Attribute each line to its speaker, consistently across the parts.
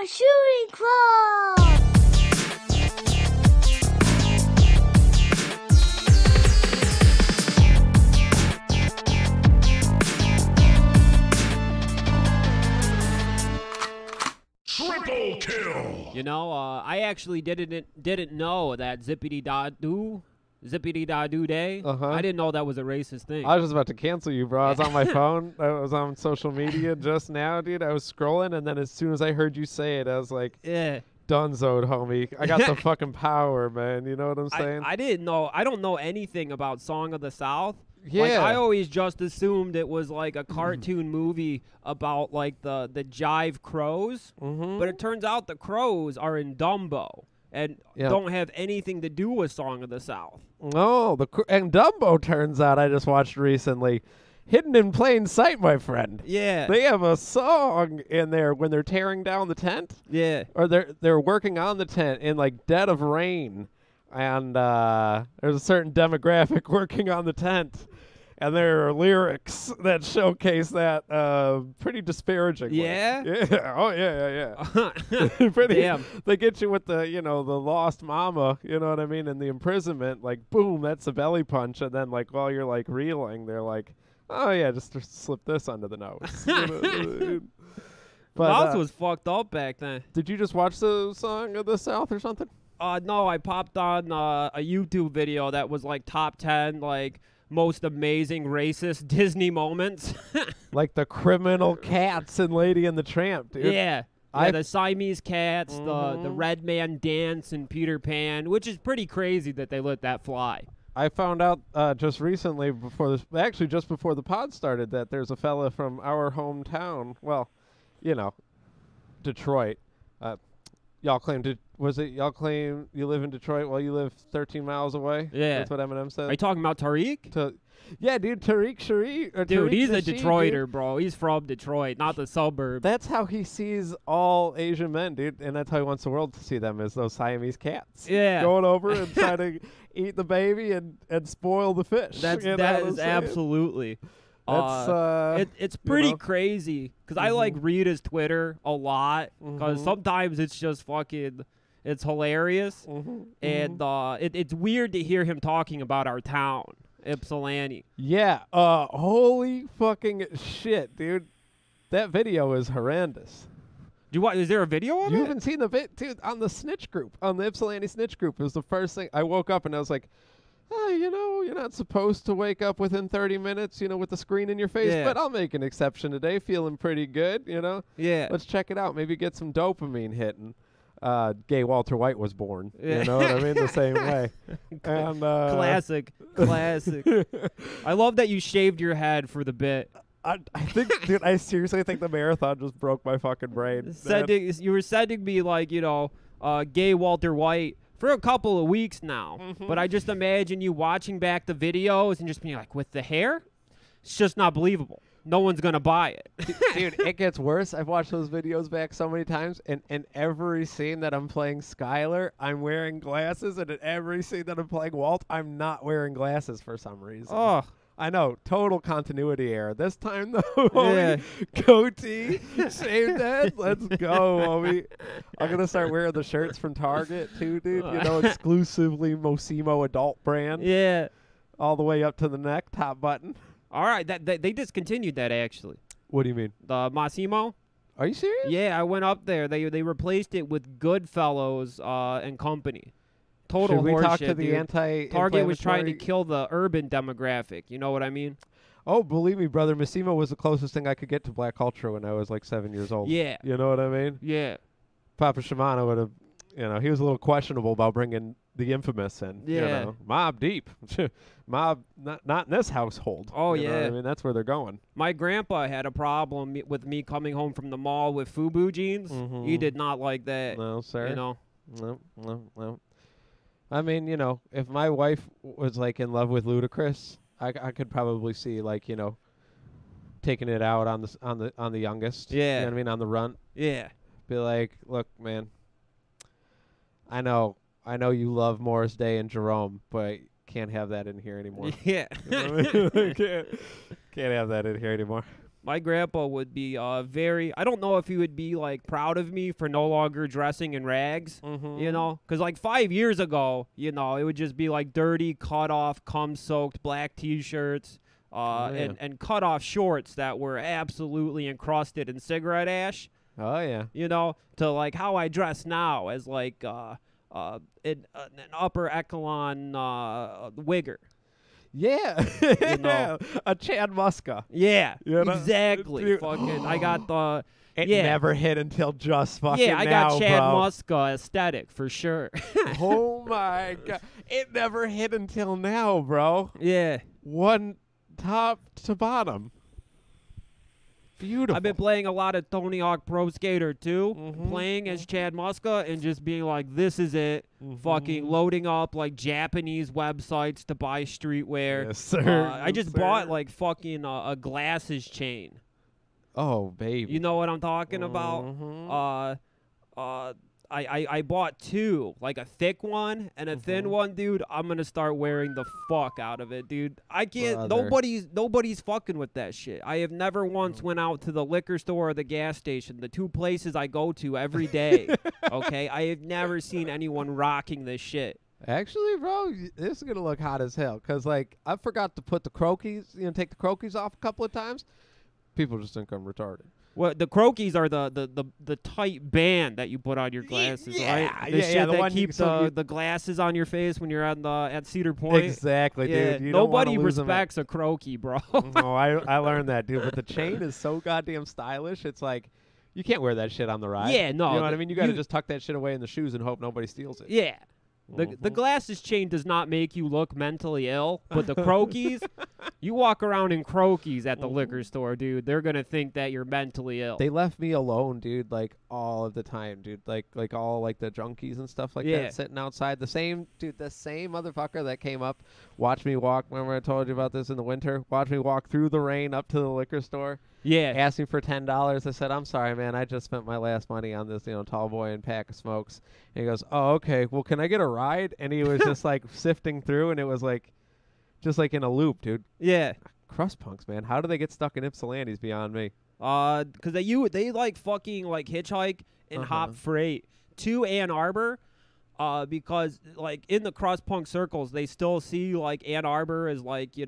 Speaker 1: Arbor Shooting Club!
Speaker 2: Triple kill!
Speaker 3: You know, I actually didn't know that zippity-da-doo day. I didn't know that was a racist thing.
Speaker 4: I was just about to cancel you, bro. I was on my phone. I was on social media just now, dude. I was scrolling, and then as soon as I heard you say it, I was like,
Speaker 3: yeah.
Speaker 4: Dunzoed, homie. I got the fucking power, man. You know what I'm saying?
Speaker 3: I didn't know. I don't know anything about Song of the South.
Speaker 4: Yeah.
Speaker 3: Like, I always just assumed it was like a cartoon movie about like the Jive Crows. But it turns out the crows are in Dumbo and don't have anything to do with Song of the South.
Speaker 4: No, and Dumbo, turns out, I just watched recently, hidden in plain sight, my friend.
Speaker 3: Yeah.
Speaker 4: They have a song in there when they're tearing down the tent.
Speaker 3: Yeah.
Speaker 4: Or they're working on the tent in like dead of rain. And there's a certain demographic working on the tent. And there are lyrics that showcase that pretty disparagingly.
Speaker 3: Yeah?
Speaker 4: Yeah. Oh, yeah. Pretty.
Speaker 3: Damn.
Speaker 4: They get you with the, the lost mama, you know what I mean, and the imprisonment. Like, boom, that's a belly punch. And then, like, while you're, like, reeling, they're like, oh, yeah, just slip this under the nose.
Speaker 3: But, mouse was fucked up back then.
Speaker 4: Did you just watch the Song of the South or something?
Speaker 3: No, I popped on a YouTube video that was, like, top 10, like, most amazing racist Disney moments.
Speaker 4: Like the criminal cats in Lady and the Tramp, dude.
Speaker 3: Yeah. The Siamese cats, the Red Man dance in Peter Pan, which is pretty crazy that they let that fly.
Speaker 4: I found out just recently, just before the pod started, that there's a fella from our hometown, well, Detroit. Y'all claim you live in Detroit while you live 13 miles away?
Speaker 3: Yeah.
Speaker 4: That's what Eminem said.
Speaker 3: Are you talking about Tariq?
Speaker 4: Yeah, dude, Tariq Sharif.
Speaker 3: Dude, he's a
Speaker 4: Nasheed,
Speaker 3: Detroiter,
Speaker 4: dude.
Speaker 3: bro. He's from Detroit, not the suburbs.
Speaker 4: That's how he sees all Asian men, dude, and that's how he wants the world to see them, as those Siamese cats.
Speaker 3: Yeah.
Speaker 4: Going over and trying to eat the baby and spoil the fish.
Speaker 3: That is absolutely. It's pretty crazy because I like read his Twitter a lot because sometimes it's just fucking, it's hilarious, and it's weird to hear him talking about our town, Ypsilanti.
Speaker 4: Yeah, holy fucking shit, dude. That video is horrendous.
Speaker 3: Is there a video of it?
Speaker 4: You haven't seen the dude, on the snitch group, on the Ypsilanti snitch group. It was the first thing. I woke up and I was like, you're not supposed to wake up within 30 minutes, with the screen in your face, but I'll make an exception today. Feeling pretty good,
Speaker 3: Yeah.
Speaker 4: Let's check it out. Maybe get some dopamine hitting. Gay Walter White was born.
Speaker 3: Yeah.
Speaker 4: You know what I mean? The same way. And,
Speaker 3: Classic. I love that you shaved your head for the bit.
Speaker 4: I think, dude, I seriously think the marathon just broke my fucking brain.
Speaker 3: You were sending me, like, Gay Walter White for a couple of weeks now. But I just imagine you watching back the videos and just being like, with the hair? It's just not believable. No one's going to buy it.
Speaker 4: Dude, it gets worse. I've watched those videos back so many times, and in every scene that I'm playing Skylar, I'm wearing glasses, and in every scene that I'm playing Walt, I'm not wearing glasses for some reason.
Speaker 3: Oh.
Speaker 4: I know, total continuity error. This time, though, homie, goatee, shaved head, let's go, homie. I'm going to start wearing the shirts from Target, too, dude. Exclusively Mossimo adult brand.
Speaker 3: Yeah.
Speaker 4: All the way up to the neck, top button.
Speaker 3: All right, they discontinued that, actually.
Speaker 4: What do you mean?
Speaker 3: The Mossimo?
Speaker 4: Are you serious?
Speaker 3: Yeah, I went up there. They replaced it with Goodfellows and Company. Total
Speaker 4: Should we
Speaker 3: horseshit,
Speaker 4: talk to the
Speaker 3: dude.
Speaker 4: anti-inflammatory?
Speaker 3: Target was trying to kill the urban demographic. You know what I mean?
Speaker 4: Oh, believe me, brother. Mossimo was the closest thing I could get to black culture when I was like 7 years old.
Speaker 3: Yeah.
Speaker 4: You know what I mean?
Speaker 3: Yeah.
Speaker 4: Papa Shimano would have, he was a little questionable about bringing the infamous in.
Speaker 3: Yeah.
Speaker 4: Mob deep. Mob, not in this household.
Speaker 3: Oh,
Speaker 4: you know what
Speaker 3: yeah.
Speaker 4: I mean, that's where they're going.
Speaker 3: My grandpa had a problem with me coming home from the mall with FUBU jeans. He did not like that.
Speaker 4: No, sir. No. I mean, if my wife was like in love with Ludacris, I could probably see like, taking it out on the youngest.
Speaker 3: Yeah.
Speaker 4: You know what I mean? On the runt.
Speaker 3: Yeah.
Speaker 4: Be like, look, man, I know you love Morris Day and Jerome, but can't have that in here anymore.
Speaker 3: Yeah.
Speaker 4: You know what I mean? can't have that in here anymore.
Speaker 3: My grandpa would be very, I don't know if he would be, like, proud of me for no longer dressing in rags, you know? Because, like, 5 years ago, you know, it would just be, like, dirty, cut-off, cum-soaked black T-shirts and cut-off shorts that were absolutely encrusted in cigarette ash.
Speaker 4: Oh, yeah.
Speaker 3: You know, to, like, how I dress now as, like, an upper echelon wigger.
Speaker 4: Yeah.
Speaker 3: You know?
Speaker 4: A Chad Muska.
Speaker 3: Yeah,
Speaker 4: you know?
Speaker 3: exactly.
Speaker 4: Dude.
Speaker 3: Fucking, I got the...
Speaker 4: It
Speaker 3: yeah.
Speaker 4: never hit until just fucking
Speaker 3: Yeah, I
Speaker 4: now,
Speaker 3: got Chad
Speaker 4: bro.
Speaker 3: Muska aesthetic for sure.
Speaker 4: Oh, my God. It never hit until now, bro.
Speaker 3: Yeah.
Speaker 4: One top to bottom. Beautiful.
Speaker 3: I've been playing a lot of Tony Hawk Pro Skater 2, playing as Chad Muska and just being like, this is it. Fucking loading up like Japanese websites to buy streetwear.
Speaker 4: Yes, sir.
Speaker 3: I just bought like fucking a glasses chain.
Speaker 4: Oh, baby.
Speaker 3: You know what I'm talking about? I bought two, like a thick one and a thin one, dude. I'm gonna start wearing the fuck out of it, dude. I can't.
Speaker 4: Brother.
Speaker 3: Nobody's fucking with that shit. I have never once went out to the liquor store or the gas station, the two places I go to every day. Okay, I have never seen anyone rocking this shit.
Speaker 4: Actually, bro, this is gonna look hot as hell. Cause like I forgot to put the croquis, take the croquis off a couple of times. People just think I'm retarded.
Speaker 3: Well, the croquis are the tight band that you put on your glasses, right? The shit
Speaker 4: the
Speaker 3: that
Speaker 4: one
Speaker 3: keeps the glasses on your face when you're at Cedar Point.
Speaker 4: Exactly,
Speaker 3: Yeah,
Speaker 4: dude. You don't wanna
Speaker 3: nobody
Speaker 4: lose 'em
Speaker 3: respects a croquis, bro.
Speaker 4: No, I learned that, dude. But the chain is so goddamn stylish. It's like you can't wear that shit on the ride.
Speaker 3: Yeah, no,
Speaker 4: You know what I mean? You got to just tuck that shit away in the shoes and hope nobody steals it.
Speaker 3: Yeah. The glasses chain does not make you look mentally ill, but the croquis, you walk around in croquis at the liquor store, dude. They're going to think that you're mentally ill.
Speaker 4: They left me alone, dude, like all of the time, dude. Like all like the junkies and stuff like that sitting outside. The same motherfucker that came up, watched me walk. Remember I told you about this in the winter? Watched me walk through the rain up to the liquor store.
Speaker 3: Yeah.
Speaker 4: Asked me for $10. I said, I'm sorry, man. I just spent my last money on this, tall boy and pack of smokes. And he goes, oh, okay. Well, can I get a ride? And he was just like sifting through, and it was like, just like in a loop, dude.
Speaker 3: Yeah.
Speaker 4: Crust punks, man. How do they get stuck in Ypsilanti's beyond me?
Speaker 3: Because they like fucking like hitchhike and hop freight to Ann Arbor. Because like in the crust punk circles, they still see like Ann Arbor as like,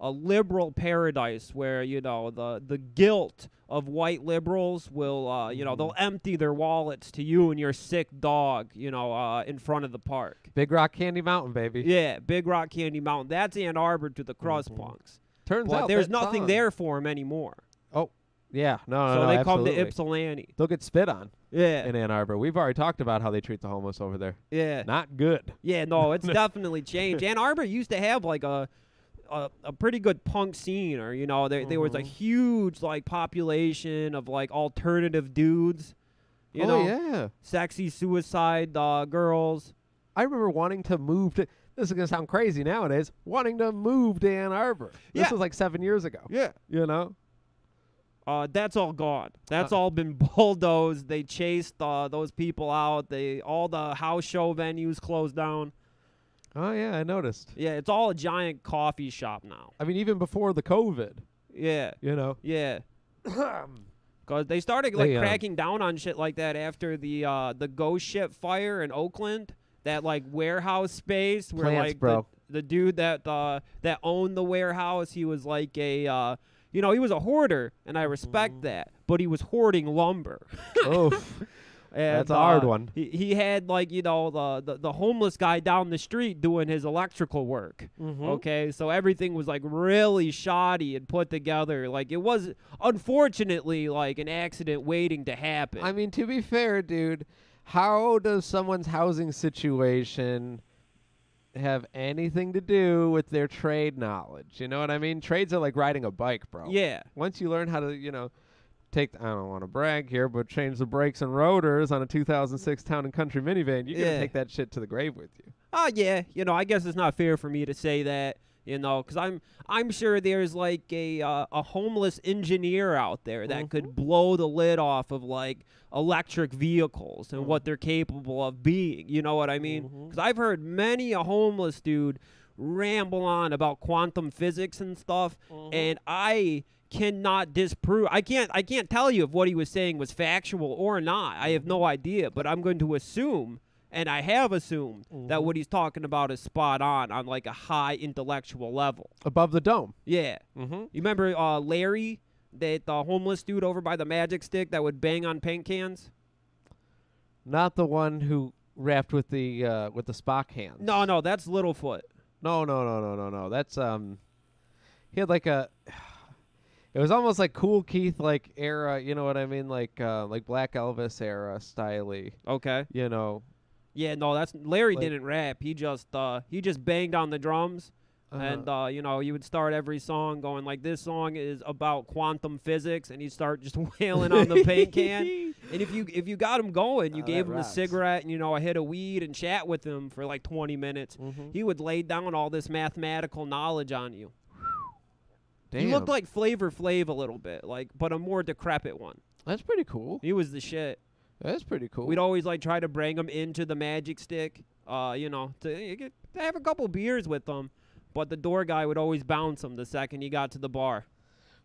Speaker 3: a liberal paradise where, the guilt of white liberals will, they'll empty their wallets to you and your sick dog, in front of the park.
Speaker 4: Big Rock Candy Mountain, baby.
Speaker 3: Yeah, Big Rock Candy Mountain. That's Ann Arbor to the crust punks.
Speaker 4: Turns out
Speaker 3: there's nothing there for them anymore.
Speaker 4: Oh, yeah. No,
Speaker 3: so they
Speaker 4: absolutely.
Speaker 3: come to Ypsilanti.
Speaker 4: They'll get spit on.
Speaker 3: Yeah.
Speaker 4: In Ann Arbor. We've already talked about how they treat the homeless over there.
Speaker 3: Yeah.
Speaker 4: Not good.
Speaker 3: Yeah, no, it's definitely changed. Ann Arbor used to have like a pretty good punk scene, or there was a huge like population of like alternative dudes,
Speaker 4: yeah,
Speaker 3: sexy suicide girls.
Speaker 4: I remember wanting to move to. This is gonna sound crazy nowadays. Wanting to move to Ann Arbor. This was like 7 years ago.
Speaker 3: Yeah, that's all gone. That's all been bulldozed. They chased those people out. All the house show venues closed down.
Speaker 4: Oh, yeah, I noticed.
Speaker 3: Yeah, it's all a giant coffee shop now.
Speaker 4: I mean, even before the COVID.
Speaker 3: Yeah. Yeah. Because they started cracking down on shit like that after the ghost ship fire in Oakland. That like warehouse space where
Speaker 4: Plants, bro.
Speaker 3: The dude that owned the warehouse, he was like a he was a hoarder, and I respect that. But he was hoarding lumber.
Speaker 4: Oof.
Speaker 3: And,
Speaker 4: that's a hard one.
Speaker 3: He had like the homeless guy down the street doing his electrical work. Okay, so everything was like really shoddy and put together. Like it was unfortunately like an accident waiting to happen.
Speaker 4: I mean, to be fair, dude, how does someone's housing situation have anything to do with their trade knowledge? You know what I mean? Trades are like riding a bike, bro.
Speaker 3: Yeah.
Speaker 4: Once you learn how to, I don't want to brag here, but change the brakes and rotors on a 2006 Town & Country minivan, you're going to take that shit to the grave with you.
Speaker 3: Oh, yeah. I guess it's not fair for me to say that, because I'm sure there's like a homeless engineer out there that could blow the lid off of like electric vehicles and what they're capable of being. You know what I mean? Because I've heard many a homeless dude ramble on about quantum physics and stuff, and I cannot disprove. I can't tell you if what he was saying was factual or not. I have no idea, but I'm going to assume, and I have assumed, that what he's talking about is spot on like a high intellectual level.
Speaker 4: Above the dome.
Speaker 3: Yeah. You remember Larry, the homeless dude over by the Magic Stick that would bang on paint cans?
Speaker 4: Not the one who rapped with the Spock hands.
Speaker 3: No, that's Littlefoot.
Speaker 4: No. That's he had like a. It was almost like Cool Keith like era, you know what I mean, like Black Elvis era styly.
Speaker 3: Okay.
Speaker 4: You know.
Speaker 3: Yeah, no, that's Larry didn't rap. He just banged on the drums. And, you would start every song going like, this song is about quantum physics, and he'd start just wailing on the paint can. And if you got him going, you gave him a cigarette and, a hit of weed and chat with him for like 20 minutes, he would lay down all this mathematical knowledge on you.
Speaker 4: Damn.
Speaker 3: He looked like Flavor Flav a little bit, but a more decrepit one.
Speaker 4: That's pretty cool.
Speaker 3: He was the shit.
Speaker 4: That's pretty cool.
Speaker 3: We'd always try to bring him into the Magic Stick, to have a couple beers with them. But the door guy would always bounce him the second he got to the bar.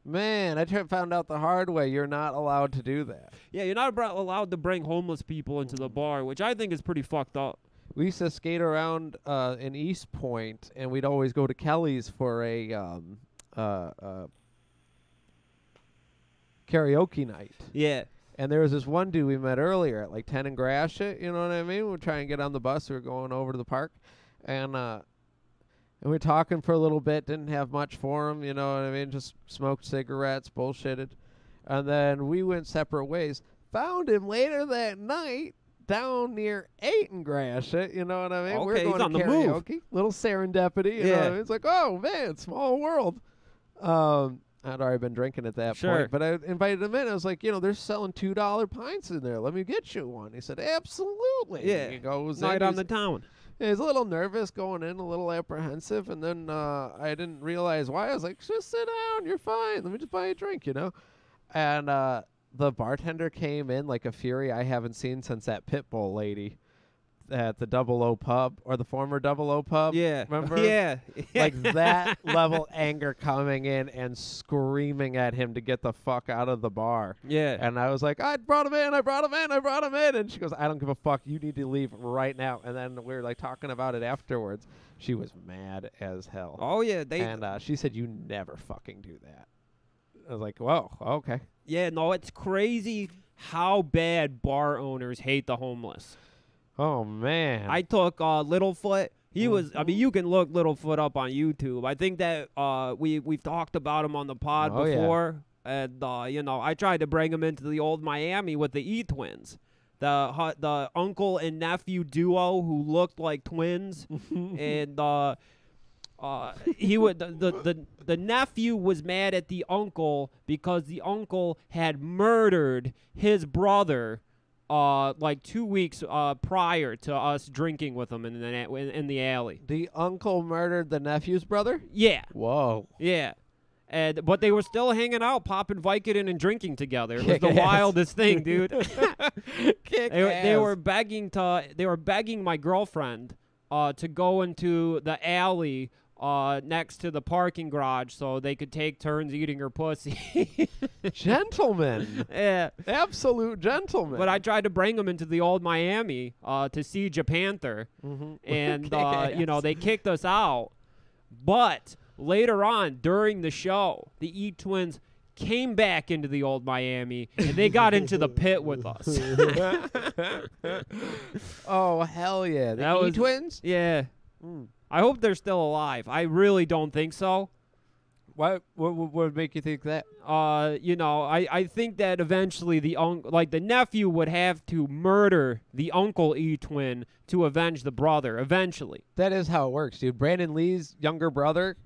Speaker 4: Man, I found out the hard way. You're not allowed to do that.
Speaker 3: Yeah, you're not allowed to bring homeless people into the bar, which I think is pretty fucked up.
Speaker 4: We used to skate around in East Point, and we'd always go to Kelly's for a karaoke night.
Speaker 3: Yeah.
Speaker 4: And there was this one dude we met earlier at like 10 and Gratiot, you know what I mean? We'd try and get on the bus. We were going over to the park. And we were talking for a little bit, didn't have much for him, you know what I mean? Just smoked cigarettes, bullshitted. And then we went separate ways. Found him later that night down near 8 and Gratiot, you know what I mean?
Speaker 3: Okay,
Speaker 4: we're going
Speaker 3: he's on
Speaker 4: to
Speaker 3: the
Speaker 4: karaoke.
Speaker 3: move.
Speaker 4: Little serendipity, you know what I mean? It's like, oh, man, small world. I'd already been drinking at that point. But I invited him in. I was like, they're selling $2 pints in there. Let me get you one. He said, absolutely.
Speaker 3: Yeah.
Speaker 4: He goes
Speaker 3: Night
Speaker 4: in,
Speaker 3: on the town.
Speaker 4: Yeah, he's a little nervous going in, a little apprehensive, and then I didn't realize why. I was like, just sit down, you're fine. Let me just buy you a drink, And the bartender came in like a fury I haven't seen since that Pitbull lady at the Double O pub, or the former Double O pub.
Speaker 3: Yeah.
Speaker 4: Remember?
Speaker 3: Yeah.
Speaker 4: Like that level anger coming in and screaming at him to get the fuck out of the bar.
Speaker 3: Yeah.
Speaker 4: And I was like, I brought him in. And she goes, I don't give a fuck. You need to leave right now. And then we were talking about it afterwards. She was mad as hell.
Speaker 3: Oh, yeah.
Speaker 4: And she said, you never fucking do that. I was like, whoa, okay.
Speaker 3: Yeah, no, it's crazy how bad bar owners hate the homeless.
Speaker 4: Oh, man.
Speaker 3: I took Littlefoot. He was, you can look Littlefoot up on YouTube. I think that we've talked about him on the pod before. Yeah. And, I tried to bring him into the old Miami with the E-twins. The uncle and nephew duo who looked like twins. And the nephew was mad at the uncle because the uncle had murdered his brother 2 weeks prior to us drinking with him in the alley.
Speaker 4: The uncle murdered the nephew's brother?
Speaker 3: Yeah.
Speaker 4: Whoa.
Speaker 3: Yeah. But they were still hanging out, popping Vicodin and drinking together. It was the wildest thing, dude. They were begging my girlfriend to go into the alley next to the parking garage so they could take turns eating her pussy.
Speaker 4: Gentlemen.
Speaker 3: Yeah.
Speaker 4: Absolute gentlemen.
Speaker 3: But I tried to bring them into the old Miami to see Japanther. And, they kicked us out. But later on, during the show, the E-twins came back into the old Miami, and they got into the pit with us.
Speaker 4: Oh, hell yeah. The E-twins?
Speaker 3: Yeah. I hope they're still alive. I really don't think so.
Speaker 4: What would make you think that?
Speaker 3: I think that eventually the nephew would have to murder the uncle E-twin to avenge the brother, eventually.
Speaker 4: That is how it works, dude. Brandon Lee's younger brother,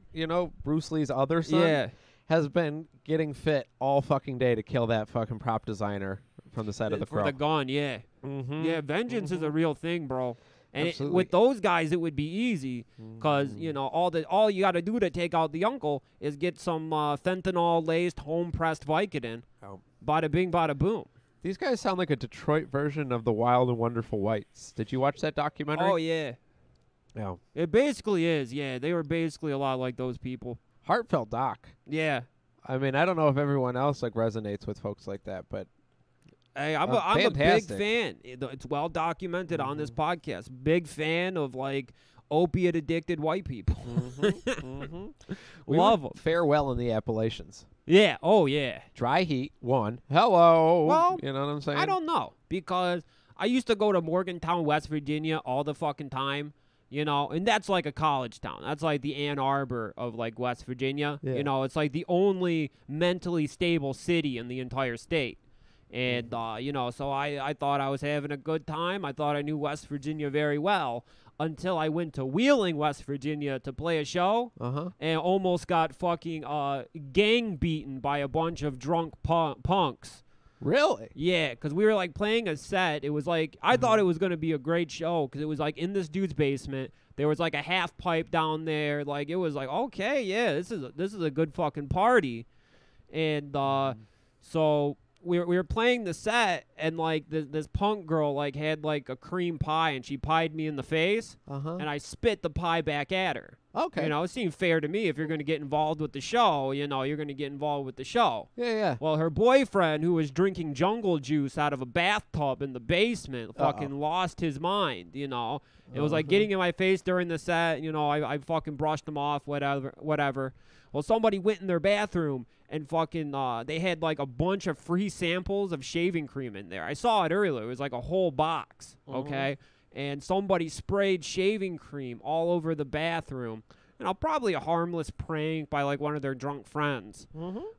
Speaker 4: Bruce Lee's other son, has been getting fit all fucking day to kill that fucking prop designer from the side of the Crow.
Speaker 3: For the gun, yeah. Yeah, vengeance is a real thing, bro. And with those guys, it would be easy because, all you got to do to take out the uncle is get some fentanyl-laced, home-pressed Vicodin. Oh. Bada bing, bada boom.
Speaker 4: These guys sound like a Detroit version of the Wild and Wonderful Whites. Did you watch that documentary?
Speaker 3: Oh, yeah.
Speaker 4: Yeah.
Speaker 3: It basically is, yeah. They were basically a lot like those people.
Speaker 4: Heartfelt doc.
Speaker 3: Yeah.
Speaker 4: I mean, I don't know if everyone else like resonates with folks like that, but
Speaker 3: hey, I'm a big fan. It's well documented on this podcast. Big fan of like opiate addicted white people. Love them.
Speaker 4: Fare well in the Appalachians.
Speaker 3: Yeah. Oh yeah.
Speaker 4: Dry heat. One. Hello.
Speaker 3: Well,
Speaker 4: you know what I'm saying?
Speaker 3: I don't know, because I used to go to Morgantown, West Virginia all the fucking time. You know, and that's like a college town. That's like the Ann Arbor of like West Virginia. Yeah. You know, it's like the only mentally stable city in the entire state. And, you know, so I thought I was having a good time. I thought I knew West Virginia very well until I went to Wheeling, West Virginia to play a show and almost got fucking gang beaten by a bunch of drunk punks.
Speaker 4: Really?
Speaker 3: Yeah, because we were, like, playing a set. It was, like, I thought it was going to be a great show because it was, like, in this dude's basement. There was, like, a half pipe down there. Like, it was like, okay, yeah, this is a good fucking party. And so we were playing the set, and, like, this punk girl, like, had, like, a cream pie, and she pied me in the face. And I spit the pie back at her.
Speaker 4: Okay.
Speaker 3: You know, it seemed fair to me. If you're going to get involved with the show, you know, you're going to get involved with the show.
Speaker 4: Yeah, yeah.
Speaker 3: Well, her boyfriend, who was drinking jungle juice out of a bathtub in the basement, fucking lost his mind, you know. It was like getting in my face during the set. You know, I fucking brushed him off, whatever. Well, somebody went in their bathroom and fucking, they had like a bunch of free samples of shaving cream in there. I saw it earlier. It was like a whole box, okay? And somebody sprayed shaving cream all over the bathroom. You know, probably a harmless prank by, like, one of their drunk friends.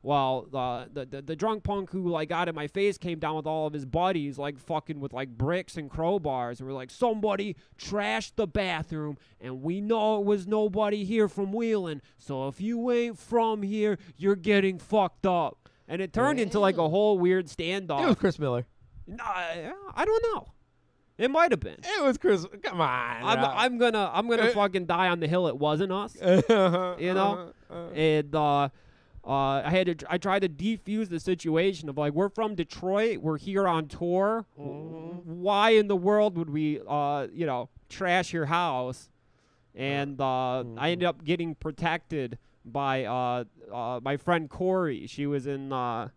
Speaker 3: Well, the drunk punk who, like, got in my face came down with all of his buddies, like, fucking with, like, bricks and crowbars. And we're like, somebody trashed the bathroom, and we know it was nobody here from Wheeling. So if you ain't from here, you're getting fucked up. And it turned into, like, a whole weird standoff.
Speaker 4: It was Chris Miller.
Speaker 3: No, I don't know. It might have been.
Speaker 4: It was Chris. Come on.
Speaker 3: I'm gonna fucking die on the hill. It wasn't us. You know. And I tried to defuse the situation of like, we're from Detroit. We're here on tour. Why in the world would we you know, trash your house? And I ended up getting protected by my friend Corey. She was in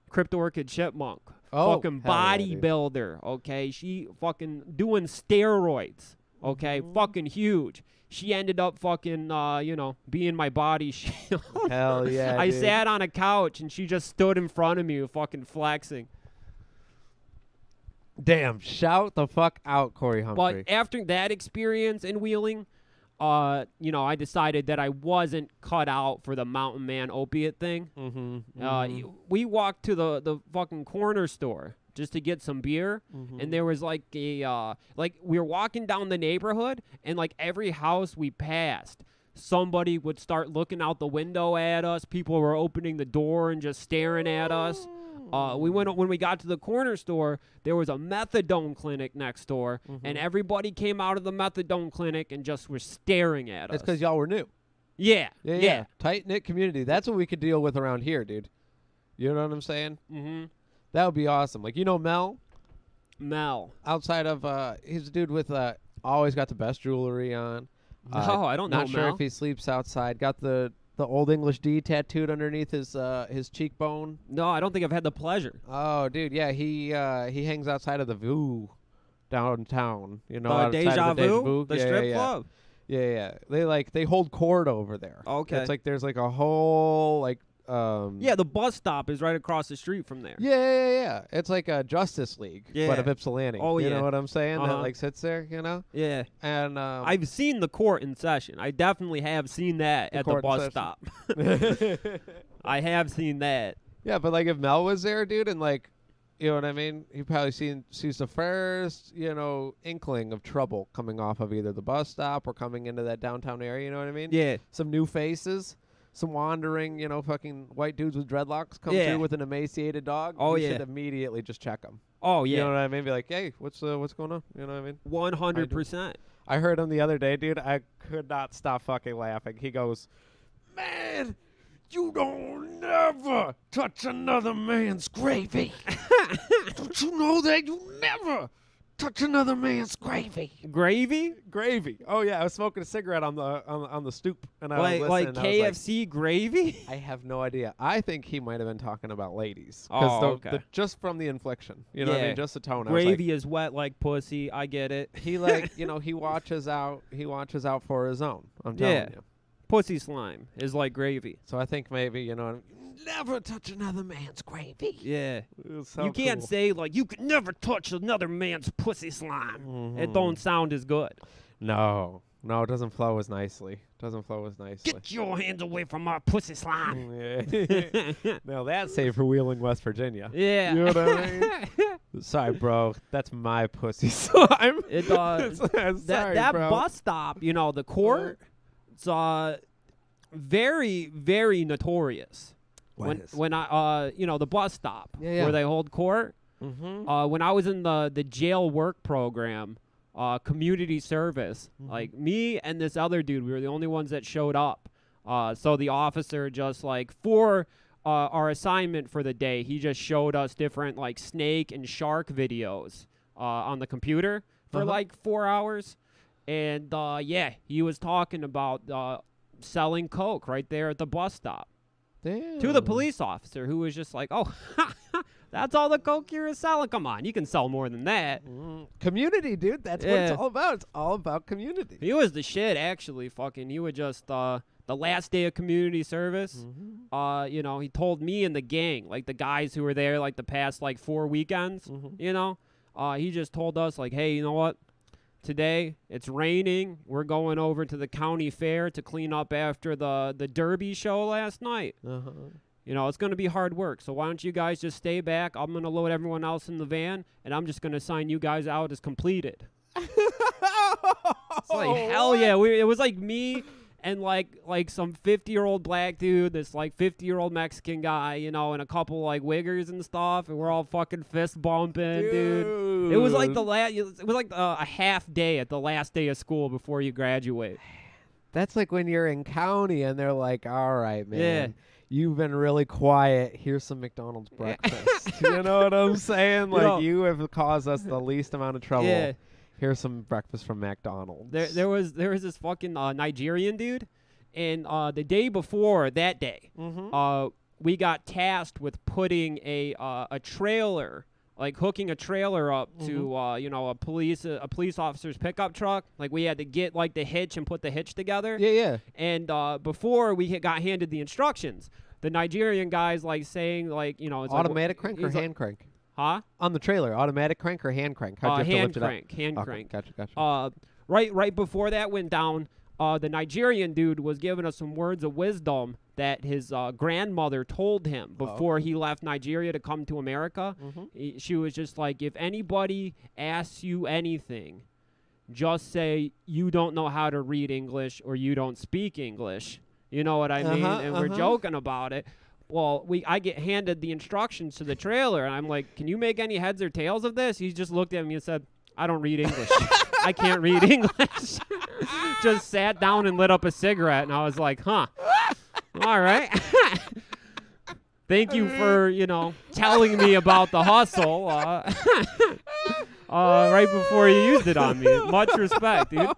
Speaker 3: Crypto Orchid Chipmunk. Fucking bodybuilder, okay? She fucking doing steroids, okay? Fucking huge. She ended up fucking, you know, being my body shield.
Speaker 4: Hell yeah,
Speaker 3: I
Speaker 4: dude.
Speaker 3: sat on a couch, and she just stood in front of me fucking flexing.
Speaker 4: Damn, shout the fuck out, Corey Humphrey.
Speaker 3: But after that experience in Wheeling, you know, I decided that I wasn't cut out for the mountain man opiate thing. We walked to the fucking corner store just to get some beer, and there was like a like we were walking down the neighborhood, and like every house we passed, somebody would start looking out the window at us. People were opening the door and just staring at us. When we got to the corner store, there was a methadone clinic next door, and everybody came out of the methadone clinic and just were staring at us.
Speaker 4: It's because y'all were new.
Speaker 3: Yeah.
Speaker 4: Tight-knit community. That's what we could deal with around here, dude. You know what I'm saying? That would be awesome. Like, you know Mel? Outside of, he's a dude with, always got the best jewelry on.
Speaker 3: No, I don't know Mel.
Speaker 4: Not sure if he sleeps outside. Got the Old English D tattooed underneath his cheekbone.
Speaker 3: No, I don't think I've had the pleasure.
Speaker 4: Oh, dude, yeah, he hangs outside of the Voo downtown. You know,
Speaker 3: Deja Vu,
Speaker 4: the
Speaker 3: strip club.
Speaker 4: Yeah. They hold court over there.
Speaker 3: Okay,
Speaker 4: it's like there's like a whole like.
Speaker 3: Yeah, the bus stop is right across the street from there.
Speaker 4: Yeah. It's like a Justice League, but of Ypsilanti.
Speaker 3: Oh,
Speaker 4: you know what I'm saying? That like sits there, you know?
Speaker 3: Yeah.
Speaker 4: And
Speaker 3: I've seen the court in session. I definitely have seen that at the bus stop. I have seen that.
Speaker 4: Yeah, but like if Mel was there, dude, and like, you know what I mean? He probably sees the first, you know, inkling of trouble coming off of either the bus stop or coming into that downtown area. You know what I mean?
Speaker 3: Yeah.
Speaker 4: Some new faces. Some wandering, you know, fucking white dudes with dreadlocks come through with an emaciated dog.
Speaker 3: Oh,
Speaker 4: you should immediately just check them.
Speaker 3: Oh, yeah.
Speaker 4: You know what I mean? Be like, hey, what's going on? You know what I mean?
Speaker 3: 100%.
Speaker 4: I heard him the other day, dude. I could not stop fucking laughing. He goes, man, you don't never touch another man's gravy. Don't you know that? You never touch another man's gravy.
Speaker 3: Gravy?
Speaker 4: Gravy. Oh yeah, I was smoking a cigarette on the stoop, and I was listening.
Speaker 3: Like KFC gravy?
Speaker 4: I have no idea. I think he might have been talking about ladies.
Speaker 3: Oh, okay.
Speaker 4: Just from the inflection, you know what I mean? Just the tone.
Speaker 3: Gravy is wet like pussy. I get it.
Speaker 4: He he watches out. He watches out for his own. I'm telling you.
Speaker 3: Pussy slime is like gravy.
Speaker 4: So I think maybe never touch another man's gravy.
Speaker 3: Yeah.
Speaker 4: So
Speaker 3: you can't say you can never touch another man's pussy slime.
Speaker 4: Mm-hmm.
Speaker 3: It don't sound as good.
Speaker 4: No, it doesn't flow as nicely.
Speaker 3: Get your hands away from my pussy slime.
Speaker 4: Yeah. Now that's safe for Wheeling, West Virginia.
Speaker 3: Yeah.
Speaker 4: You know what I mean? Sorry, bro. That's my pussy slime.
Speaker 3: It does. that
Speaker 4: bro.
Speaker 3: bus stop, the court, it's very, very notorious. When I the bus stop where they hold court.
Speaker 4: Mm-hmm.
Speaker 3: When I was in the jail work program, community service, like me and this other dude, we were the only ones that showed up. So the officer just for our assignment for the day, he just showed us different snake and shark videos on the computer for 4 hours. And he was talking about selling coke right there at the bus stop.
Speaker 4: Damn.
Speaker 3: To the police officer, who was just like, oh, that's all the coke you're selling? Come on, you can sell more than that.
Speaker 4: Community, dude. That's what it's all about. It's all about community.
Speaker 3: He was the shit, actually. He would just, the last day of community service, he told me and the gang, the guys who were there, the past, 4 weekends, he just told us, hey, you know what? Today, it's raining. We're going over to the county fair to clean up after the Derby show last night. It's going to be hard work. So why don't you guys just stay back? I'm going to load everyone else in the van, and I'm just going to sign you guys out as completed. It's hell yeah. It was me and some 50-year-old black dude, this 50-year-old Mexican guy, and a couple wiggers and stuff, and we're all fucking fist bumping, dude. It was a half day at the last day of school before you graduate.
Speaker 4: That's when you're in county and they're like, all right, man. You've been really quiet. Here's some McDonald's breakfast. You know what I'm saying? You have caused us the least amount of trouble. Yeah. Here's some breakfast from McDonald's.
Speaker 3: There was this fucking Nigerian dude, and the day before that day, we got tasked with putting a trailer, hooking a trailer up to a police officer's pickup truck. We had to get the hitch and put the hitch together.
Speaker 4: Yeah.
Speaker 3: And before we got handed the instructions, the Nigerian guy's saying it's
Speaker 4: automatic crank or hand crank.
Speaker 3: Huh?
Speaker 4: On the trailer, automatic crank or hand crank? How'd you have to lift it up?
Speaker 3: Hand crank.
Speaker 4: Gotcha.
Speaker 3: Right before that went down, the Nigerian dude was giving us some words of wisdom that his grandmother told him before he left Nigeria to come to America. She was just if anybody asks you anything, just say you don't know how to read English or you don't speak English. You know what I mean? And we're joking about it. Well, I get handed the instructions to the trailer, and I'm like, can you make any heads or tails of this? He just looked at me and said, I don't read English. I can't read English. Just sat down and lit up a cigarette, and I was like, huh. All right. Thank you for, telling me about the hustle right before you used it on me. Much respect, dude.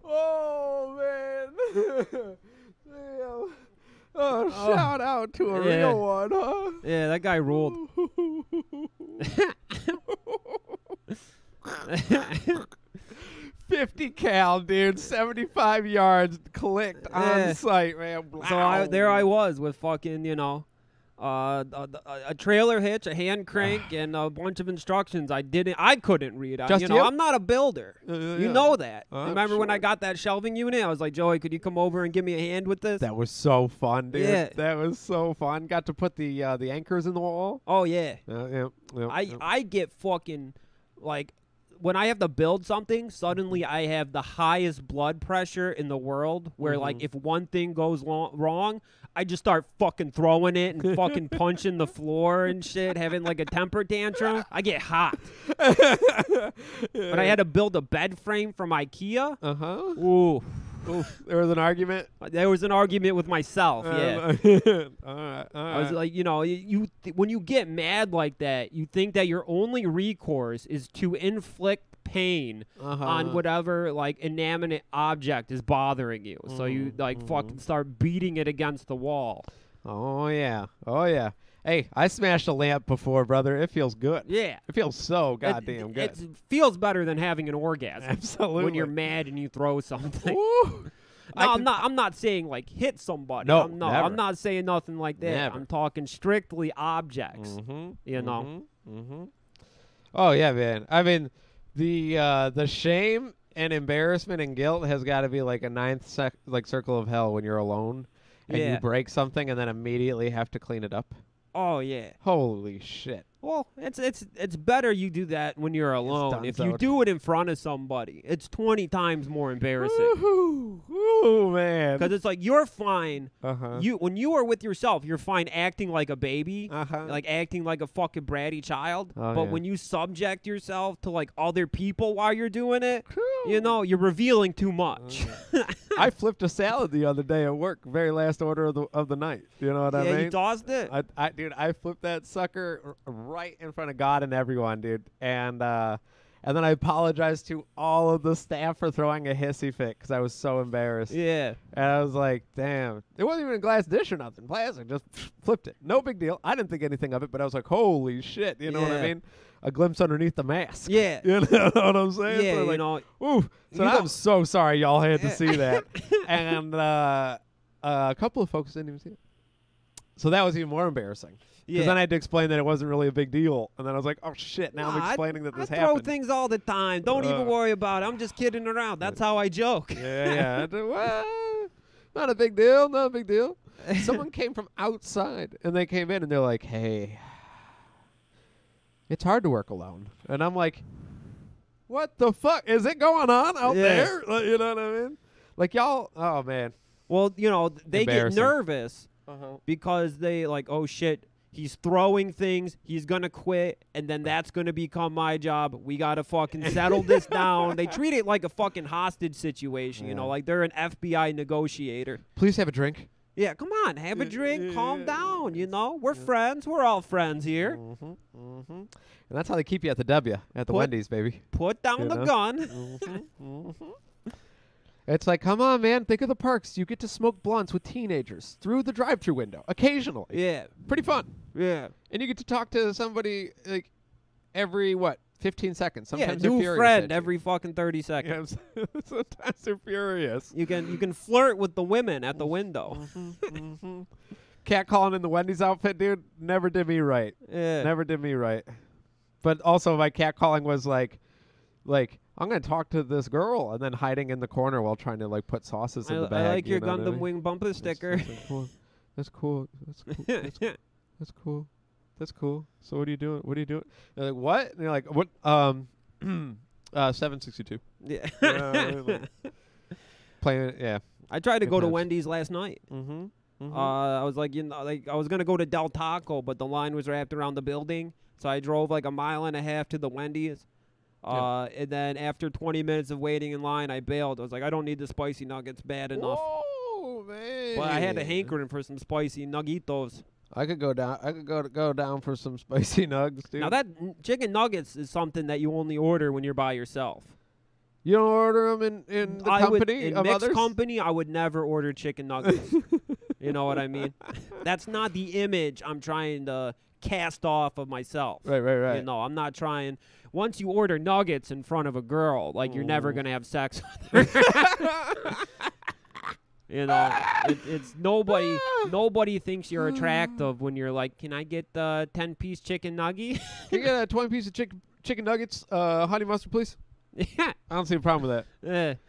Speaker 4: Oh man. Damn. Shout out to a real one, huh?
Speaker 3: Yeah, that guy ruled.
Speaker 4: 50 cal, dude. 75 yards clicked on site, man.
Speaker 3: So there I was with fucking, a trailer hitch, a hand crank, and a bunch of instructions I couldn't read. I'm not a builder. You know that. Remember when I got that shelving unit? I was like, Joey, could you come over and give me a hand with this?
Speaker 4: That was so fun, dude.
Speaker 3: Yeah.
Speaker 4: That was so fun. Got to put the anchors in the wall.
Speaker 3: Oh, yeah.
Speaker 4: Yeah.
Speaker 3: I get fucking, when I have to build something, suddenly I have the highest blood pressure in the world where, if one thing goes wrong, I just start fucking throwing it and fucking punching the floor and shit, having, a temper tantrum. I get hot. But I had to build a bed frame from IKEA.
Speaker 4: Uh-huh.
Speaker 3: Ooh.
Speaker 4: Oof, there was an argument?
Speaker 3: There was an argument with myself, yeah.
Speaker 4: All right.
Speaker 3: I was like, when you get mad like that, you think that your only recourse is to inflict pain on whatever, like, inanimate object is bothering you. So you, like, fucking start beating it against the wall.
Speaker 4: Oh, yeah. Hey, I smashed a lamp before, brother. It feels good.
Speaker 3: Yeah.
Speaker 4: It feels so goddamn good.
Speaker 3: It feels better than having an orgasm.
Speaker 4: Absolutely.
Speaker 3: When you're mad and you throw something.
Speaker 4: Woo.
Speaker 3: No, I'm not saying, like, hit somebody.
Speaker 4: No,
Speaker 3: never.
Speaker 4: I'm
Speaker 3: not saying nothing like that.
Speaker 4: Never.
Speaker 3: I'm talking strictly objects. You know?
Speaker 4: Oh, yeah, man. I mean, the shame and embarrassment and guilt has got to be like a ninth circle of hell when you're alone and you break something and then immediately have to clean it up.
Speaker 3: Oh, yeah.
Speaker 4: Holy shit.
Speaker 3: Well, it's better you do that when you're alone. If you do it in front of somebody, it's 20 times more embarrassing.
Speaker 4: Ooh, man.
Speaker 3: Because it's like, you're fine. When you are with yourself, you're fine acting like a baby, like acting like a fucking bratty child. But when you subject yourself to, like, other people while you're doing it, you're revealing too much.
Speaker 4: I flipped a salad the other day at work, very last order of the night. You know what I mean?
Speaker 3: Yeah, you tossed it?
Speaker 4: Dude, I flipped that sucker right in front of God and everyone, dude. And then I apologized to all of the staff for throwing a hissy fit because I was so embarrassed.
Speaker 3: Yeah.
Speaker 4: And I was like, damn. It wasn't even a glass dish or nothing. Plastic. Just flipped it. No big deal. I didn't think anything of it, but I was like, holy shit. You know what I mean? A glimpse underneath the mask.
Speaker 3: Yeah.
Speaker 4: You know what I'm saying?
Speaker 3: Yeah,
Speaker 4: so like,
Speaker 3: you know.
Speaker 4: Ooh. So I'm so sorry y'all had to see that. And a couple of folks didn't even see it. So that was even more embarrassing. Because then I had to explain that it wasn't really a big deal. And then I was like, oh, shit, now I'm explaining that this happened.
Speaker 3: I throw things all the time. Don't even worry about it. I'm just kidding around. That's how I joke.
Speaker 4: Yeah. Well, not a big deal. Not a big deal. Someone came from outside, and they came in, and they're like, hey, it's hard to work alone. And I'm like, what the fuck? Is it going on out there? Like, you know what I mean? Like, y'all, oh, man.
Speaker 3: Well, they get nervous because they like, oh, shit. He's throwing things. He's going to quit. And then that's going to become my job. We got to fucking settle this down. They treat it like a fucking hostage situation, like they're an FBI negotiator.
Speaker 4: Please have a drink.
Speaker 3: Yeah, come on. Have a drink. Calm down, We're friends. We're all friends here.
Speaker 4: And that's how they keep you at the W, at the Wendys, baby.
Speaker 3: Put down the gun.
Speaker 4: It's like, come on, man. Think of the perks. You get to smoke blunts with teenagers through the drive-thru window, occasionally.
Speaker 3: Yeah.
Speaker 4: Pretty fun.
Speaker 3: Yeah.
Speaker 4: And you get to talk to somebody, like, every, 15 seconds. Sometimes
Speaker 3: new
Speaker 4: they're furious
Speaker 3: friend every fucking 30 seconds.
Speaker 4: Yeah, sometimes they're furious.
Speaker 3: You can flirt with the women at the window.
Speaker 4: Catcalling in the Wendy's outfit, dude, never did me right.
Speaker 3: Yeah.
Speaker 4: Never did me right. But also my catcalling was like, I'm going to talk to this girl, and then hiding in the corner while trying to, put sauces in the bag.
Speaker 3: I like your Gundam Wing bumper sticker.
Speaker 4: That's cool. That's cool. That's cool. So what are you doing? They're like, what? And you're like, what? 762.
Speaker 3: Yeah.
Speaker 4: Playing it, yeah.
Speaker 3: I tried to go to Wendy's last night.
Speaker 4: Mm-hmm.
Speaker 3: I was like, I was going to go to Del Taco, but the line was wrapped around the building. So I drove like a mile and a half to the Wendy's. And then after 20 minutes of waiting in line, I bailed. I was like, I don't need the spicy nuggets bad enough.
Speaker 4: Whoa, man.
Speaker 3: But I had a hankering for some spicy nuggitos.
Speaker 4: I could go down. I could go down for some spicy nugs, dude.
Speaker 3: Now that chicken nuggets is something that you only order when you're by yourself.
Speaker 4: You don't order them in the company
Speaker 3: in
Speaker 4: of
Speaker 3: mixed
Speaker 4: others?
Speaker 3: company, I would never order chicken nuggets. You know what I mean? That's not the image I'm trying to cast off of myself.
Speaker 4: Right.
Speaker 3: I'm not trying. Once you order nuggets in front of a girl, like you're never gonna have sex with her. It's nobody. Nobody thinks you're attractive when you're like, can I get the 10-piece chicken nugget?
Speaker 4: Can you get a 20-piece of chicken nuggets, honey mustard, please?
Speaker 3: Yeah.
Speaker 4: I don't see a problem with that.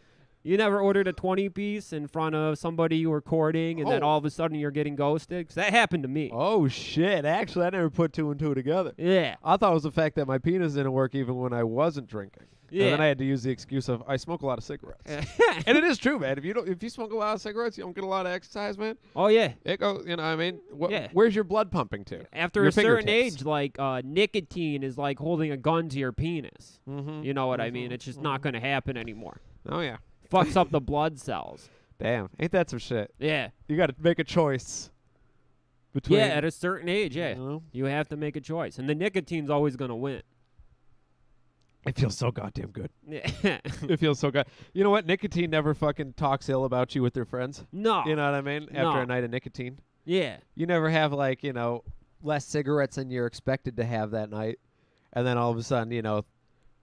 Speaker 3: You never ordered a 20-piece in front of somebody you were courting, and then all of a sudden you're getting ghosted? 'Cause that happened to me.
Speaker 4: Oh, shit. Actually, I never put two and two together.
Speaker 3: Yeah.
Speaker 4: I thought it was the fact that my penis didn't work even when I wasn't drinking.
Speaker 3: Yeah.
Speaker 4: And then I had to use the excuse of I smoke a lot of cigarettes. And it is true, man. If you smoke a lot of cigarettes, you don't get a lot of exercise, man.
Speaker 3: Oh, yeah.
Speaker 4: It goes, I mean, where's your blood pumping to?
Speaker 3: After a certain age, like nicotine is like holding a gun to your penis. You know what I mean? It's just not going to happen anymore.
Speaker 4: Oh, yeah.
Speaker 3: Fucks up the blood cells.
Speaker 4: Damn, ain't that some shit?
Speaker 3: Yeah.
Speaker 4: You got to make a choice. Between,
Speaker 3: yeah, at a certain age, you have to make a choice, and the nicotine's always gonna win.
Speaker 4: It feels so goddamn good.
Speaker 3: Yeah.
Speaker 4: It feels so good. You know what? Nicotine never fucking talks ill about you with their friends.
Speaker 3: No.
Speaker 4: You know what I mean? After a night of nicotine.
Speaker 3: Yeah.
Speaker 4: You never have, like, you know, less cigarettes than you're expected to have that night. And then all of a sudden, you know,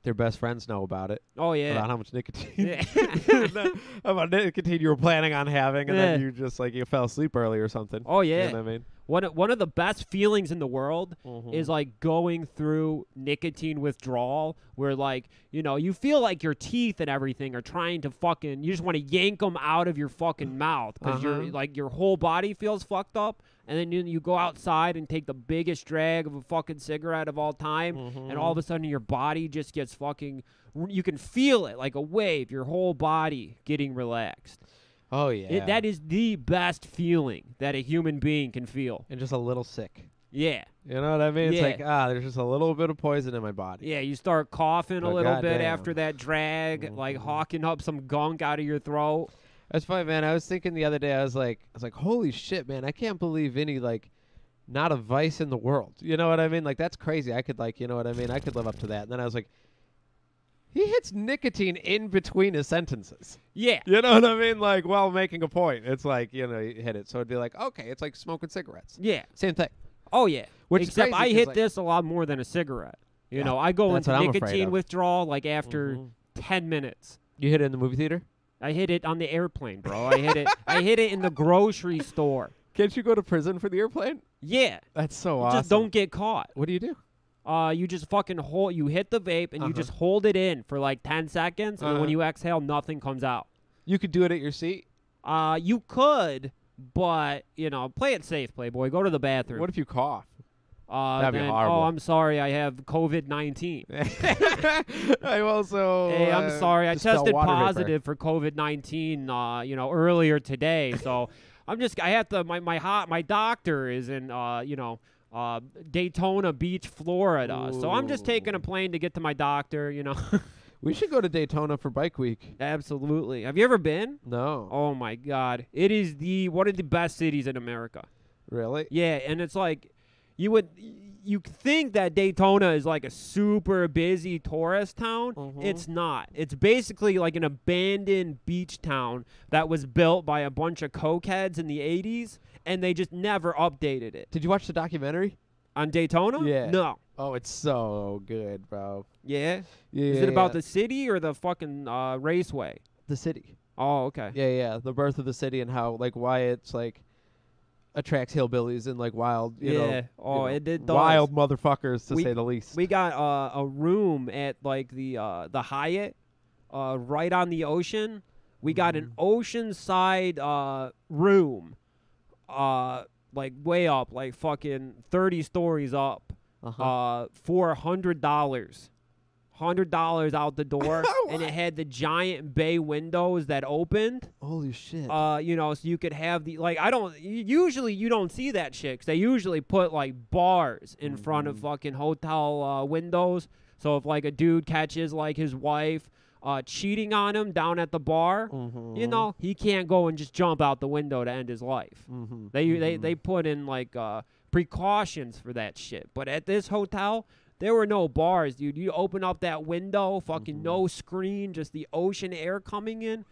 Speaker 4: their best friends know about it.
Speaker 3: Oh, yeah.
Speaker 4: About how much nicotine.
Speaker 3: Yeah.
Speaker 4: About nicotine you were planning on having, and then you just, like, you fell asleep early or something.
Speaker 3: Oh, yeah.
Speaker 4: You know what I mean?
Speaker 3: One of the best feelings in the world is like going through nicotine withdrawal, where like, you know, you feel like your teeth and everything are trying to fucking, you just want to yank them out of your fucking mouth because you're like, your whole body feels fucked up. And then you go outside and take the biggest drag of a fucking cigarette of all time, and all of a sudden your body just gets fucking, you can feel it like a wave, your whole body getting relaxed.
Speaker 4: Oh, yeah.
Speaker 3: That is the best feeling that a human being can feel.
Speaker 4: And just a little sick.
Speaker 3: Yeah.
Speaker 4: You know what I mean?
Speaker 3: Yeah.
Speaker 4: It's like, there's just a little bit of poison in my body.
Speaker 3: Yeah, you start coughing a
Speaker 4: But
Speaker 3: little bit
Speaker 4: goddamn.
Speaker 3: after that drag, like hawking up some gunk out of your throat.
Speaker 4: That's funny, man. I was thinking the other day, I was like, holy shit, man, I can't believe any, like, not a vice in the world. You know what I mean? Like, that's crazy. I could, like, you know what I mean? I could live up to that. And then I was like, he hits nicotine in between his sentences.
Speaker 3: Yeah.
Speaker 4: You know what I mean? Like, while making a point. It's like, you know, you hit it. So it'd be like, okay, it's like smoking cigarettes.
Speaker 3: Yeah.
Speaker 4: Same thing.
Speaker 3: Oh, yeah.
Speaker 4: Which is
Speaker 3: Except
Speaker 4: crazy
Speaker 3: I
Speaker 4: 'cause,
Speaker 3: hit
Speaker 4: like-
Speaker 3: this a lot more than a cigarette. You know, I go
Speaker 4: that's
Speaker 3: into
Speaker 4: what I'm afraid
Speaker 3: nicotine
Speaker 4: of.
Speaker 3: withdrawal like after 10 minutes.
Speaker 4: You hit it in the movie theater?
Speaker 3: I hit it on the airplane, bro. I hit it in the grocery store.
Speaker 4: Can't you go to prison for the airplane?
Speaker 3: Yeah.
Speaker 4: That's so
Speaker 3: You
Speaker 4: awesome.
Speaker 3: just don't get caught.
Speaker 4: What do you do?
Speaker 3: You just fucking you hit the vape and you just hold it in for like 10 seconds, and then when you exhale, nothing comes out.
Speaker 4: You could do it at your seat?
Speaker 3: You could, but, you know, play it safe, Playboy. Go to the bathroom.
Speaker 4: What if you cough? That'd be
Speaker 3: then,
Speaker 4: horrible.
Speaker 3: Oh, I'm sorry. I have COVID-19.
Speaker 4: I also.
Speaker 3: Hey, I'm sorry. I
Speaker 4: dispel
Speaker 3: tested
Speaker 4: water vapor.
Speaker 3: positive for COVID-19, you know, earlier today. So I have to, my doctor is in, Daytona Beach, Florida. So I'm just taking a plane to get to my doctor, you know.
Speaker 4: We should go to Daytona for Bike Week.
Speaker 3: Absolutely. Have you ever been?
Speaker 4: No.
Speaker 3: Oh, my God. It is one of the best cities in America.
Speaker 4: Really?
Speaker 3: Yeah, and it's like, you think that Daytona is like a super busy tourist town. It's not. It's basically like an abandoned beach town that was built by a bunch of cokeheads in the 80s, and they just never updated it.
Speaker 4: Did you watch the documentary?
Speaker 3: On Daytona?
Speaker 4: Yeah.
Speaker 3: No.
Speaker 4: Oh, it's so good, bro.
Speaker 3: Yeah?
Speaker 4: Yeah.
Speaker 3: Is it about the city or the fucking raceway?
Speaker 4: the city?
Speaker 3: Oh, okay.
Speaker 4: Yeah, the birth of the city and how, like, why it's, like, attracts hillbillies and, like, wild, you know.
Speaker 3: Oh, it does.
Speaker 4: Wild motherfuckers, to say the least.
Speaker 3: We got a room at, like, the Hyatt right on the ocean. We got an oceanside room, like, way up, like, fucking 30 stories up, for $100. $100 out the door, and it had the giant bay windows that opened.
Speaker 4: Holy shit.
Speaker 3: You know, so you could have the, like, usually you don't see that shit, 'cause they usually put, like, bars in front of fucking hotel windows. So if, like, a dude catches, like, his wife cheating on him down at the bar, you know, he can't go and just jump out the window to end his life. They put in, like, precautions for that shit. But at this hotel, there were no bars, dude. You open up that window, fucking no screen, just the ocean air coming in.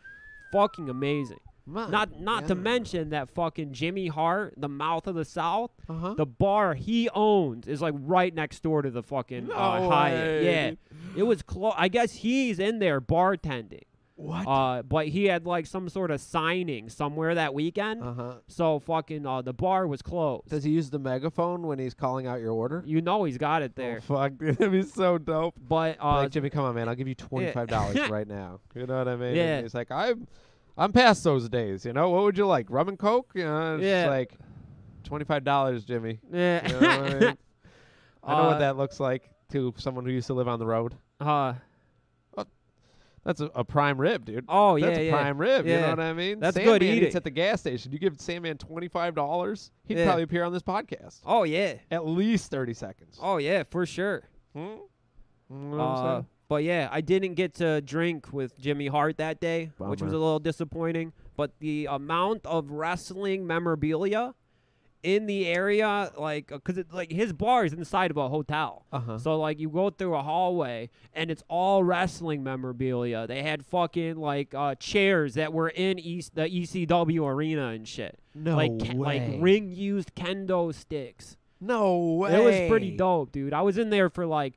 Speaker 3: Fucking amazing. Not to mention that fucking Jimmy Hart, the Mouth of the South, the bar he owns is, like, right next door to the fucking Hyatt. Yeah. It was close. I guess he's in there bartending.
Speaker 4: What?
Speaker 3: But he had, like, some sort of signing somewhere that weekend. So fucking the bar was closed.
Speaker 4: Does he use the megaphone when he's calling out your order?
Speaker 3: You know he's got it there.
Speaker 4: Oh, fuck, dude. That'd be so dope.
Speaker 3: But
Speaker 4: Like, Jimmy, come on, man. I'll give you $25 right now. You know what I mean?
Speaker 3: Yeah.
Speaker 4: And he's like, I'm past those days, you know? What would you like? Rum and Coke? You know, it's just like $25, Jimmy.
Speaker 3: Yeah.
Speaker 4: You know what I mean? I know what that looks like to someone who used to live on the road. That's a prime rib, dude.
Speaker 3: Oh,
Speaker 4: That's
Speaker 3: yeah,
Speaker 4: a prime rib, you know
Speaker 3: Yeah.
Speaker 4: what I mean?
Speaker 3: That's
Speaker 4: Sandman
Speaker 3: good eating.
Speaker 4: eats at the gas station. You give Sandman $25, he'd
Speaker 3: Yeah.
Speaker 4: probably appear on this podcast.
Speaker 3: Oh, yeah.
Speaker 4: At least 30 seconds.
Speaker 3: Oh, yeah, for sure.
Speaker 4: You know what I'm saying?
Speaker 3: But yeah, I didn't get to drink with Jimmy Hart that day, which was a little disappointing. But the amount of wrestling memorabilia in the area, like, because like his bar is inside of a hotel. So like you go through a hallway and it's all wrestling memorabilia. They had fucking like chairs that were in the ECW arena and shit.
Speaker 4: No
Speaker 3: like
Speaker 4: way.
Speaker 3: Like ring used kendo sticks.
Speaker 4: No way.
Speaker 3: It was pretty dope, dude. I was in there for like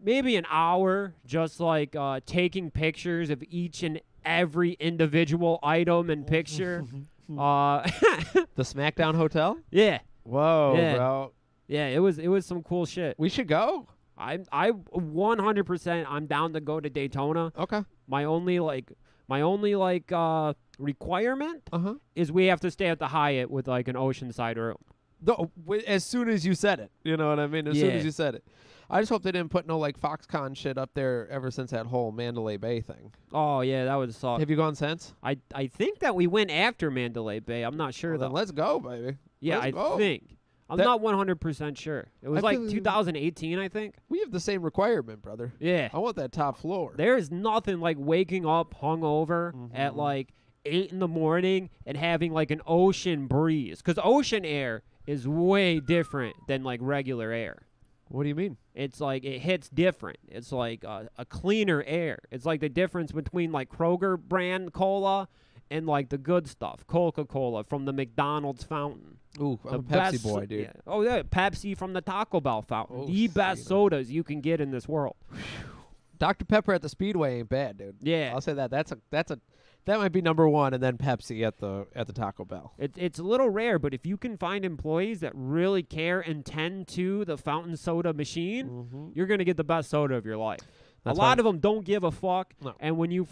Speaker 3: maybe an hour, just like taking pictures of each and every individual item and picture.
Speaker 4: The SmackDown Hotel?
Speaker 3: Yeah.
Speaker 4: Whoa,
Speaker 3: Yeah.
Speaker 4: bro.
Speaker 3: Yeah, it was some cool shit.
Speaker 4: We should go.
Speaker 3: I 100% I'm down to go to Daytona.
Speaker 4: Okay.
Speaker 3: My only requirement is we have to stay at the Hyatt with like an oceanside room.
Speaker 4: As soon as you said it. You know what I mean? As soon
Speaker 3: Yeah.
Speaker 4: as you said it. I just hope they didn't put no like Foxconn shit up there ever since that whole Mandalay Bay thing.
Speaker 3: Oh yeah, that would suck.
Speaker 4: Have you gone since?
Speaker 3: I think that we went after Mandalay Bay. I'm not sure
Speaker 4: Well,
Speaker 3: though.
Speaker 4: then let's go, baby.
Speaker 3: Yeah,
Speaker 4: Let's go.
Speaker 3: think. I'm
Speaker 4: That-
Speaker 3: not 100% sure. It was
Speaker 4: I
Speaker 3: like
Speaker 4: feel-
Speaker 3: 2018, I think.
Speaker 4: We have the same requirement, brother.
Speaker 3: Yeah.
Speaker 4: I want that top floor.
Speaker 3: There's nothing like waking up hungover at like 8 in the morning and having like an ocean breeze. Because ocean air is way different than like regular air.
Speaker 4: What do you mean?
Speaker 3: It's like it hits different. It's like a cleaner air. It's like the difference between like Kroger brand cola and like the good stuff, Coca-Cola from the McDonald's fountain.
Speaker 4: Ooh,
Speaker 3: The
Speaker 4: I'm a Pepsi
Speaker 3: best,
Speaker 4: boy, dude.
Speaker 3: Yeah. Oh yeah, Pepsi from the Taco Bell fountain.
Speaker 4: Oh,
Speaker 3: the best
Speaker 4: shit.
Speaker 3: sodas you can get in this world.
Speaker 4: Dr. Pepper at the Speedway ain't bad, dude.
Speaker 3: Yeah.
Speaker 4: I'll say that. That might be number one, and then Pepsi at the Taco Bell.
Speaker 3: It's a little rare, but if you can find employees that really care and tend to the fountain soda machine, you're gonna get the best soda of your life.
Speaker 4: That's
Speaker 3: a lot
Speaker 4: right.
Speaker 3: of them don't give a fuck,
Speaker 4: No.
Speaker 3: and when you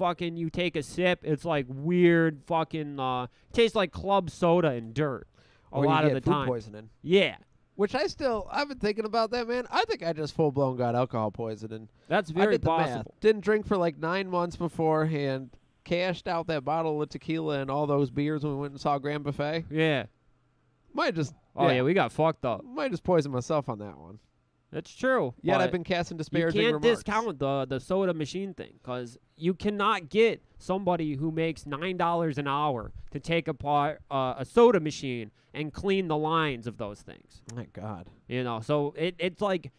Speaker 3: take a sip, it's like weird fucking tastes like club soda and dirt.
Speaker 4: Or
Speaker 3: a lot
Speaker 4: you
Speaker 3: of
Speaker 4: get
Speaker 3: the
Speaker 4: food
Speaker 3: time.
Speaker 4: poisoning.
Speaker 3: Yeah,
Speaker 4: Which I've been thinking about that, man. I think I just full blown got alcohol poisoning.
Speaker 3: that's
Speaker 4: I
Speaker 3: very
Speaker 4: did the math.
Speaker 3: possible.
Speaker 4: Didn't drink for like 9 months beforehand. Cashed out that bottle of tequila and all those beers when we went and saw Grand Buffet.
Speaker 3: Yeah.
Speaker 4: Might just
Speaker 3: Oh yeah, we got fucked up.
Speaker 4: might just poison myself on that one.
Speaker 3: That's true.
Speaker 4: Yet
Speaker 3: but
Speaker 4: I've been casting
Speaker 3: you
Speaker 4: disparaging
Speaker 3: can't
Speaker 4: remarks.
Speaker 3: discount the soda machine thing because you cannot get somebody who makes $9 an hour to take apart a soda machine and clean the lines of those things.
Speaker 4: My God.
Speaker 3: You know, so it's like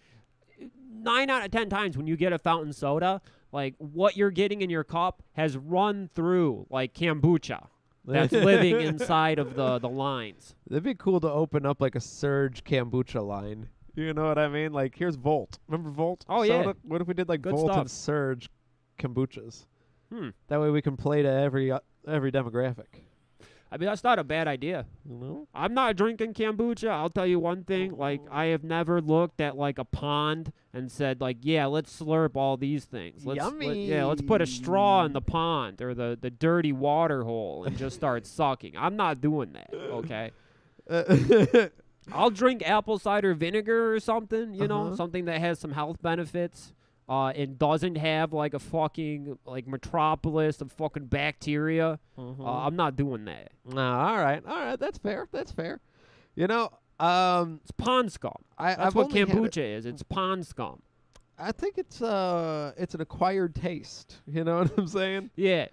Speaker 3: 9 out of 10 times when you get a fountain soda, like what you're getting in your cup has run through like kombucha that's living inside of the lines.
Speaker 4: It'd be cool to open up like a Surge kombucha line. You know what I mean? Like, here's Volt. Remember Volt?
Speaker 3: Oh, yeah.
Speaker 4: Soda? What if we did like
Speaker 3: Good
Speaker 4: Volt
Speaker 3: stuff.
Speaker 4: and Surge kombuchas?
Speaker 3: Hmm.
Speaker 4: That way we can play to every demographic.
Speaker 3: I mean, that's not a bad idea.
Speaker 4: You know?
Speaker 3: I'm not drinking kombucha. I'll tell you one thing. Like, I have never looked at, like, a pond and said, like, yeah, let's slurp all these things. Let's put a straw in the pond or the dirty water hole and just start sucking. I'm not doing that, okay? I'll drink apple cider vinegar or something, you know, something that has some health benefits. It doesn't have like a fucking like metropolis of fucking bacteria. I'm not doing that.
Speaker 4: No, all right. That's fair. You know,
Speaker 3: It's pond scum. That's
Speaker 4: I've
Speaker 3: what
Speaker 4: only had
Speaker 3: kombucha is. It's pond scum.
Speaker 4: I think it's an acquired taste. You know what I'm saying?
Speaker 3: Yeah.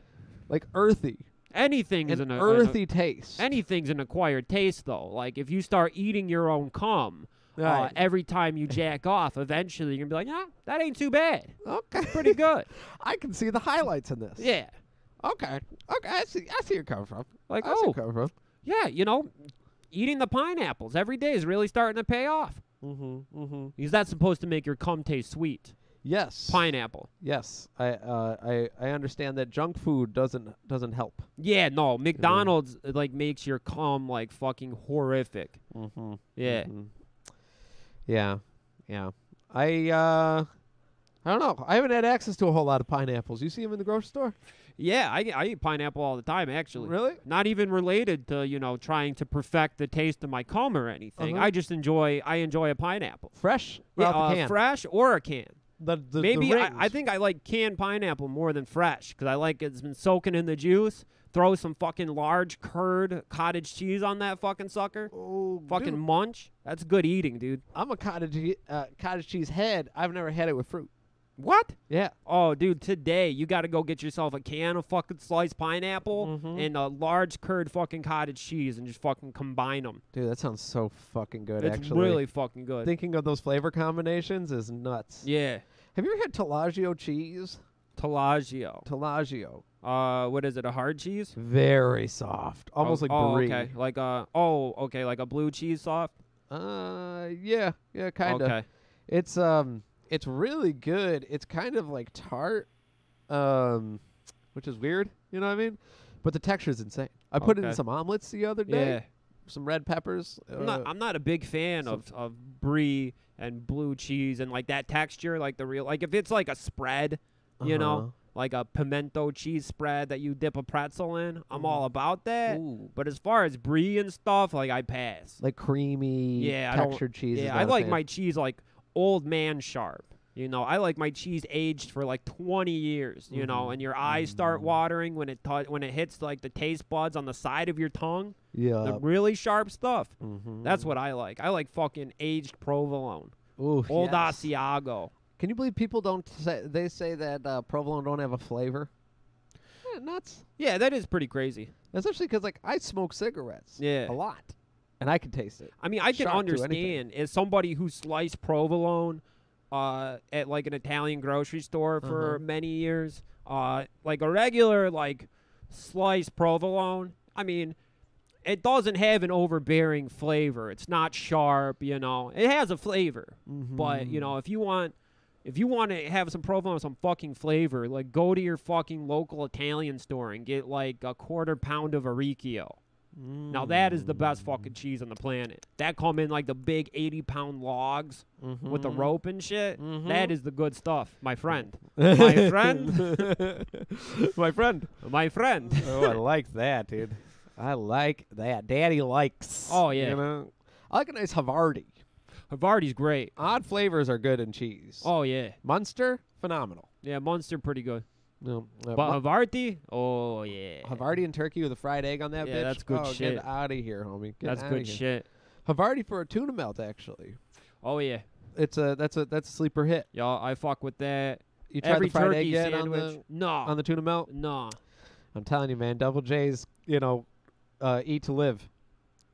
Speaker 4: Like earthy,
Speaker 3: Anything is
Speaker 4: an
Speaker 3: an
Speaker 4: earthy taste.
Speaker 3: anything's an acquired taste though. Like if you start eating your own cum
Speaker 4: Right.
Speaker 3: every time you jack off, eventually you're gonna be like, that ain't too bad.
Speaker 4: Okay,
Speaker 3: Pretty good.
Speaker 4: I can see the highlights in this.
Speaker 3: Yeah.
Speaker 4: Okay. I see you're coming from.
Speaker 3: Like,
Speaker 4: I see you're coming from.
Speaker 3: yeah, you know, eating the pineapples every day is really starting to pay off. Because that's supposed to make your cum taste sweet.
Speaker 4: Yes.
Speaker 3: Pineapple.
Speaker 4: Yes. I understand that junk food doesn't help.
Speaker 3: Yeah, no, McDonald's like makes your cum like fucking horrific. Yeah.
Speaker 4: Yeah. I don't know. I haven't had access to a whole lot of pineapples. You see them in the grocery store?
Speaker 3: Yeah, I eat pineapple all the time, actually.
Speaker 4: Really?
Speaker 3: Not even related to, you know, trying to perfect the taste of my cum or anything. I just enjoy a pineapple.
Speaker 4: Fresh? Or out the can?
Speaker 3: Fresh or a can. Maybe
Speaker 4: the
Speaker 3: I think I like canned pineapple more than fresh because I like it's been soaking in the juice. Throw some fucking large curd cottage cheese on that fucking sucker.
Speaker 4: Oh,
Speaker 3: Fucking
Speaker 4: dude.
Speaker 3: munch. That's good eating, dude.
Speaker 4: I'm a cottage cheese head. I've never had it with fruit.
Speaker 3: What?
Speaker 4: Yeah.
Speaker 3: Oh, dude, today you got to go get yourself a can of fucking sliced pineapple and a large curd fucking cottage cheese and just fucking combine them.
Speaker 4: Dude, that sounds so fucking good,
Speaker 3: It's
Speaker 4: actually.
Speaker 3: really fucking good.
Speaker 4: Thinking of those flavor combinations is nuts.
Speaker 3: Yeah.
Speaker 4: Have you ever had Tellagio cheese?
Speaker 3: Tellagio.
Speaker 4: Tellagio.
Speaker 3: What is it, a hard cheese?
Speaker 4: Very soft. Almost like brie.
Speaker 3: Okay. Like like a blue cheese soft?
Speaker 4: Yeah, kind of.
Speaker 3: Okay.
Speaker 4: It's really good. It's kind of like tart, which is weird. You know what I mean? But the texture is insane. I put it in some omelets the other day.
Speaker 3: Yeah.
Speaker 4: Some red peppers.
Speaker 3: I'm not a big fan of brie and blue cheese and like that texture, like the real, like if it's like a spread, you know, like a pimento cheese spread that you dip a pretzel in, I'm all about that.
Speaker 4: Ooh.
Speaker 3: But as far as brie and stuff, like I pass.
Speaker 4: Like creamy, textured cheese.
Speaker 3: Yeah, I like my cheese like old man sharp. You know, I like my cheese aged for like 20 years, you know, and your eyes start watering when it hits like the taste buds on the side of your tongue.
Speaker 4: Yeah.
Speaker 3: The really sharp stuff. That's what I like. I like fucking aged provolone.
Speaker 4: Ooh,
Speaker 3: Old
Speaker 4: yes.
Speaker 3: Asiago.
Speaker 4: They say that provolone don't have a flavor? Nuts.
Speaker 3: Yeah, that is pretty crazy.
Speaker 4: Especially because like I smoke cigarettes.
Speaker 3: Yeah.
Speaker 4: A lot. And I can taste it.
Speaker 3: I mean, I can
Speaker 4: Shocked to
Speaker 3: understand as somebody who sliced provolone at like an Italian grocery store for many years, like a regular like sliced provolone. I mean, it doesn't have an overbearing flavor. It's not sharp, you know. It has a flavor, but you know, if you want to have some provolone with some fucking flavor, like go to your fucking local Italian store and get like a 1/4 pound of Orecchio. Now that is the best fucking cheese on the planet. That come in like the big 80-pound logs with the rope and shit. That is the good stuff, my friend. My friend.
Speaker 4: My friend.
Speaker 3: My friend.
Speaker 4: Oh, I like that, dude. I like that. Daddy likes.
Speaker 3: Oh, yeah.
Speaker 4: You know? I like a nice Havarti.
Speaker 3: Havarti's great.
Speaker 4: Odd flavors are good in cheese.
Speaker 3: Oh, yeah.
Speaker 4: Munster, phenomenal.
Speaker 3: Yeah, Munster pretty good.
Speaker 4: No,
Speaker 3: But Havarti? Oh, yeah.
Speaker 4: Havarti and turkey with a fried egg on that bitch.
Speaker 3: Yeah, that's good shit.
Speaker 4: Get out of here, homie.
Speaker 3: That's good shit.
Speaker 4: Havarti for a tuna melt, actually.
Speaker 3: Oh, yeah.
Speaker 4: That's a sleeper hit.
Speaker 3: Y'all, I fuck with that.
Speaker 4: You tried
Speaker 3: Every
Speaker 4: the fried
Speaker 3: turkey
Speaker 4: egg yet
Speaker 3: sandwich.
Speaker 4: on the tuna melt?
Speaker 3: No.
Speaker 4: I'm telling you, man. Double J's, you know, eat to live.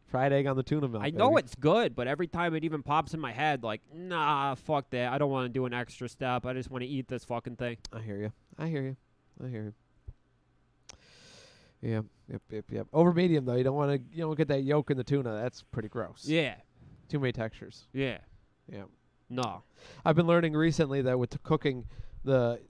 Speaker 4: Fried egg on the tuna melt.
Speaker 3: I know it's good, but every time it even pops in my head, like, nah, fuck that. I don't want to do an extra step. I just want to eat this fucking thing.
Speaker 4: I hear you. Yeah. Yep. Over medium though. You don't get that yolk in the tuna. That's pretty gross.
Speaker 3: Yeah.
Speaker 4: Too many textures.
Speaker 3: Yeah.
Speaker 4: Yeah.
Speaker 3: No.
Speaker 4: I've been learning recently that with the cooking, the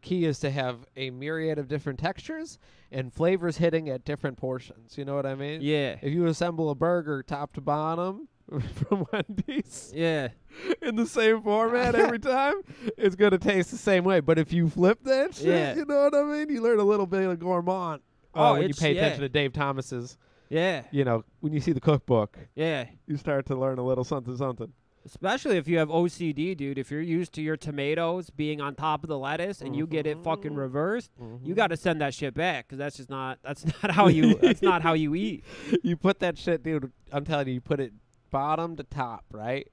Speaker 4: key is to have a myriad of different textures and flavors hitting at different portions. You know what I mean?
Speaker 3: Yeah.
Speaker 4: If you assemble a burger top to bottom from Wendy's,
Speaker 3: Yeah.
Speaker 4: in the same format every time, it's gonna taste the same way. But if you flip that shit, you know what I mean? You learn a little bit of gourmand when you pay attention to Dave Thomas's.
Speaker 3: Yeah.
Speaker 4: You know, when you see the cookbook,
Speaker 3: Yeah.
Speaker 4: you start to learn a little something.
Speaker 3: Especially if you have OCD, dude. If you're used to your tomatoes being on top of the lettuce and you get it fucking reversed, you got to send that shit back because that's not how you eat.
Speaker 4: You put that shit, dude. I'm telling you, you put it bottom to top, right?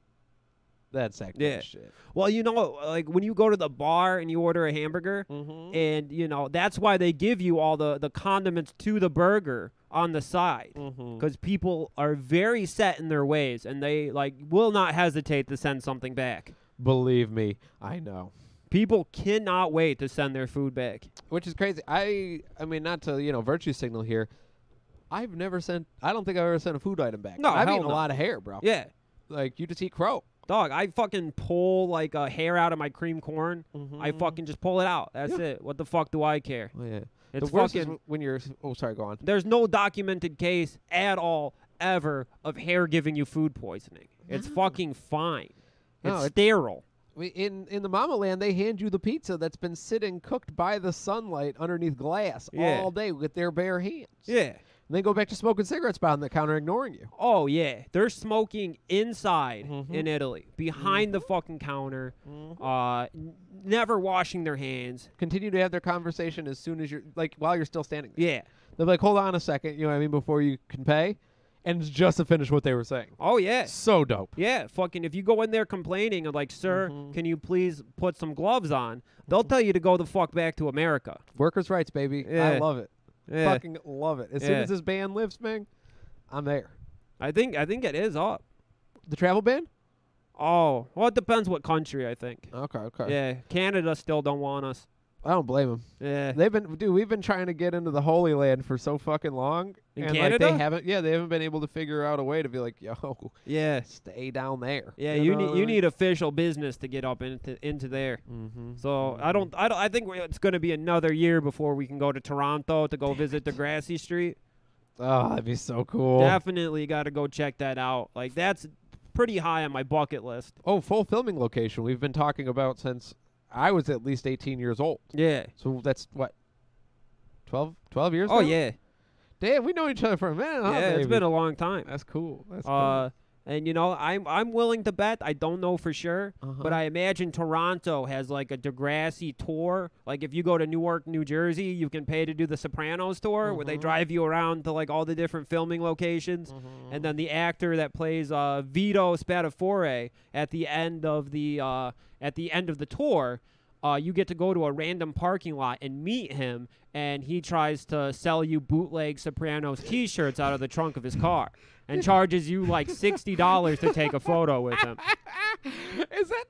Speaker 4: That's that good shit.
Speaker 3: Well, you know, like when you go to the bar and you order a hamburger, and you know that's why they give you all the condiments to the burger on the side, because people are very set in their ways and they like will not hesitate to send something back.
Speaker 4: Believe me, I know.
Speaker 3: People cannot wait to send their food back,
Speaker 4: which is crazy. I mean, not to virtue signal here. I don't think I've ever sent a food item back.
Speaker 3: No,
Speaker 4: I've
Speaker 3: hell
Speaker 4: eaten
Speaker 3: no.
Speaker 4: a lot of hair, bro.
Speaker 3: Yeah.
Speaker 4: Like, you just eat crow.
Speaker 3: Dog, I fucking pull like a hair out of my cream corn. I fucking just pull it out. That's it. What the fuck do I care?
Speaker 4: Oh, yeah.
Speaker 3: It's
Speaker 4: the worst
Speaker 3: fucking.
Speaker 4: is when you're. Oh, sorry. Go on.
Speaker 3: There's no documented case at all ever of hair giving you food poisoning. It's fucking fine. It's sterile.
Speaker 4: In the Mama Land, they hand you the pizza that's been sitting cooked by the sunlight underneath glass all day with their bare hands.
Speaker 3: Yeah.
Speaker 4: And they go back to smoking cigarettes behind the counter, ignoring you.
Speaker 3: Oh, yeah. They're smoking inside in Italy, behind the fucking counter, never washing their hands.
Speaker 4: Continue to have their conversation as soon as you're, like, while you're still standing there.
Speaker 3: Yeah.
Speaker 4: They're like, hold on a second, you know what I mean, before you can pay. and just to finish what they were saying.
Speaker 3: Oh, yeah.
Speaker 4: So dope.
Speaker 3: Yeah, fucking if you go in there complaining and like, sir, can you please put some gloves on? They'll tell you to go the fuck back to America.
Speaker 4: Workers' rights, baby.
Speaker 3: Yeah.
Speaker 4: I love it.
Speaker 3: Yeah.
Speaker 4: Fucking love it. As soon as this ban lifts, man, I'm there.
Speaker 3: I think it is up.
Speaker 4: The travel ban?
Speaker 3: Oh, well, it depends what country, I think.
Speaker 4: Okay.
Speaker 3: Yeah, Canada still don't want us.
Speaker 4: I don't blame them.
Speaker 3: Yeah.
Speaker 4: We've been trying to get into the Holy Land for so fucking long.
Speaker 3: In
Speaker 4: and
Speaker 3: Canada?
Speaker 4: Like they haven't been able to figure out a way to be like, yo,
Speaker 3: yeah,
Speaker 4: stay down there.
Speaker 3: Yeah, you need official business to get up into there. So I think it's going to be another year before we can go to Toronto to go visit Degrassi Street.
Speaker 4: Oh, that'd be so cool.
Speaker 3: Definitely got to go check that out. Like that's pretty high on my bucket list.
Speaker 4: Oh, full filming location we've been talking about since I was at least 18 years old.
Speaker 3: Yeah.
Speaker 4: So that's what, 12 years
Speaker 3: Oh,
Speaker 4: now?
Speaker 3: yeah.
Speaker 4: Damn, we know each other for a minute, huh,
Speaker 3: Yeah,
Speaker 4: baby?
Speaker 3: it's been a long time.
Speaker 4: That's cool. That's cool.
Speaker 3: And, you know, I'm willing to bet, I don't know for sure, but I imagine Toronto has, like, a Degrassi tour. Like, if you go to Newark, New Jersey, you can pay to do the Sopranos tour, where they drive you around to, like, all the different filming locations. And then the actor that plays Vito Spatafore at the end of the tour, you get to go to a random parking lot and meet him, and he tries to sell you bootleg Sopranos T-shirts out of the trunk of his car and charges you like $60 to take a photo with him.
Speaker 4: Is that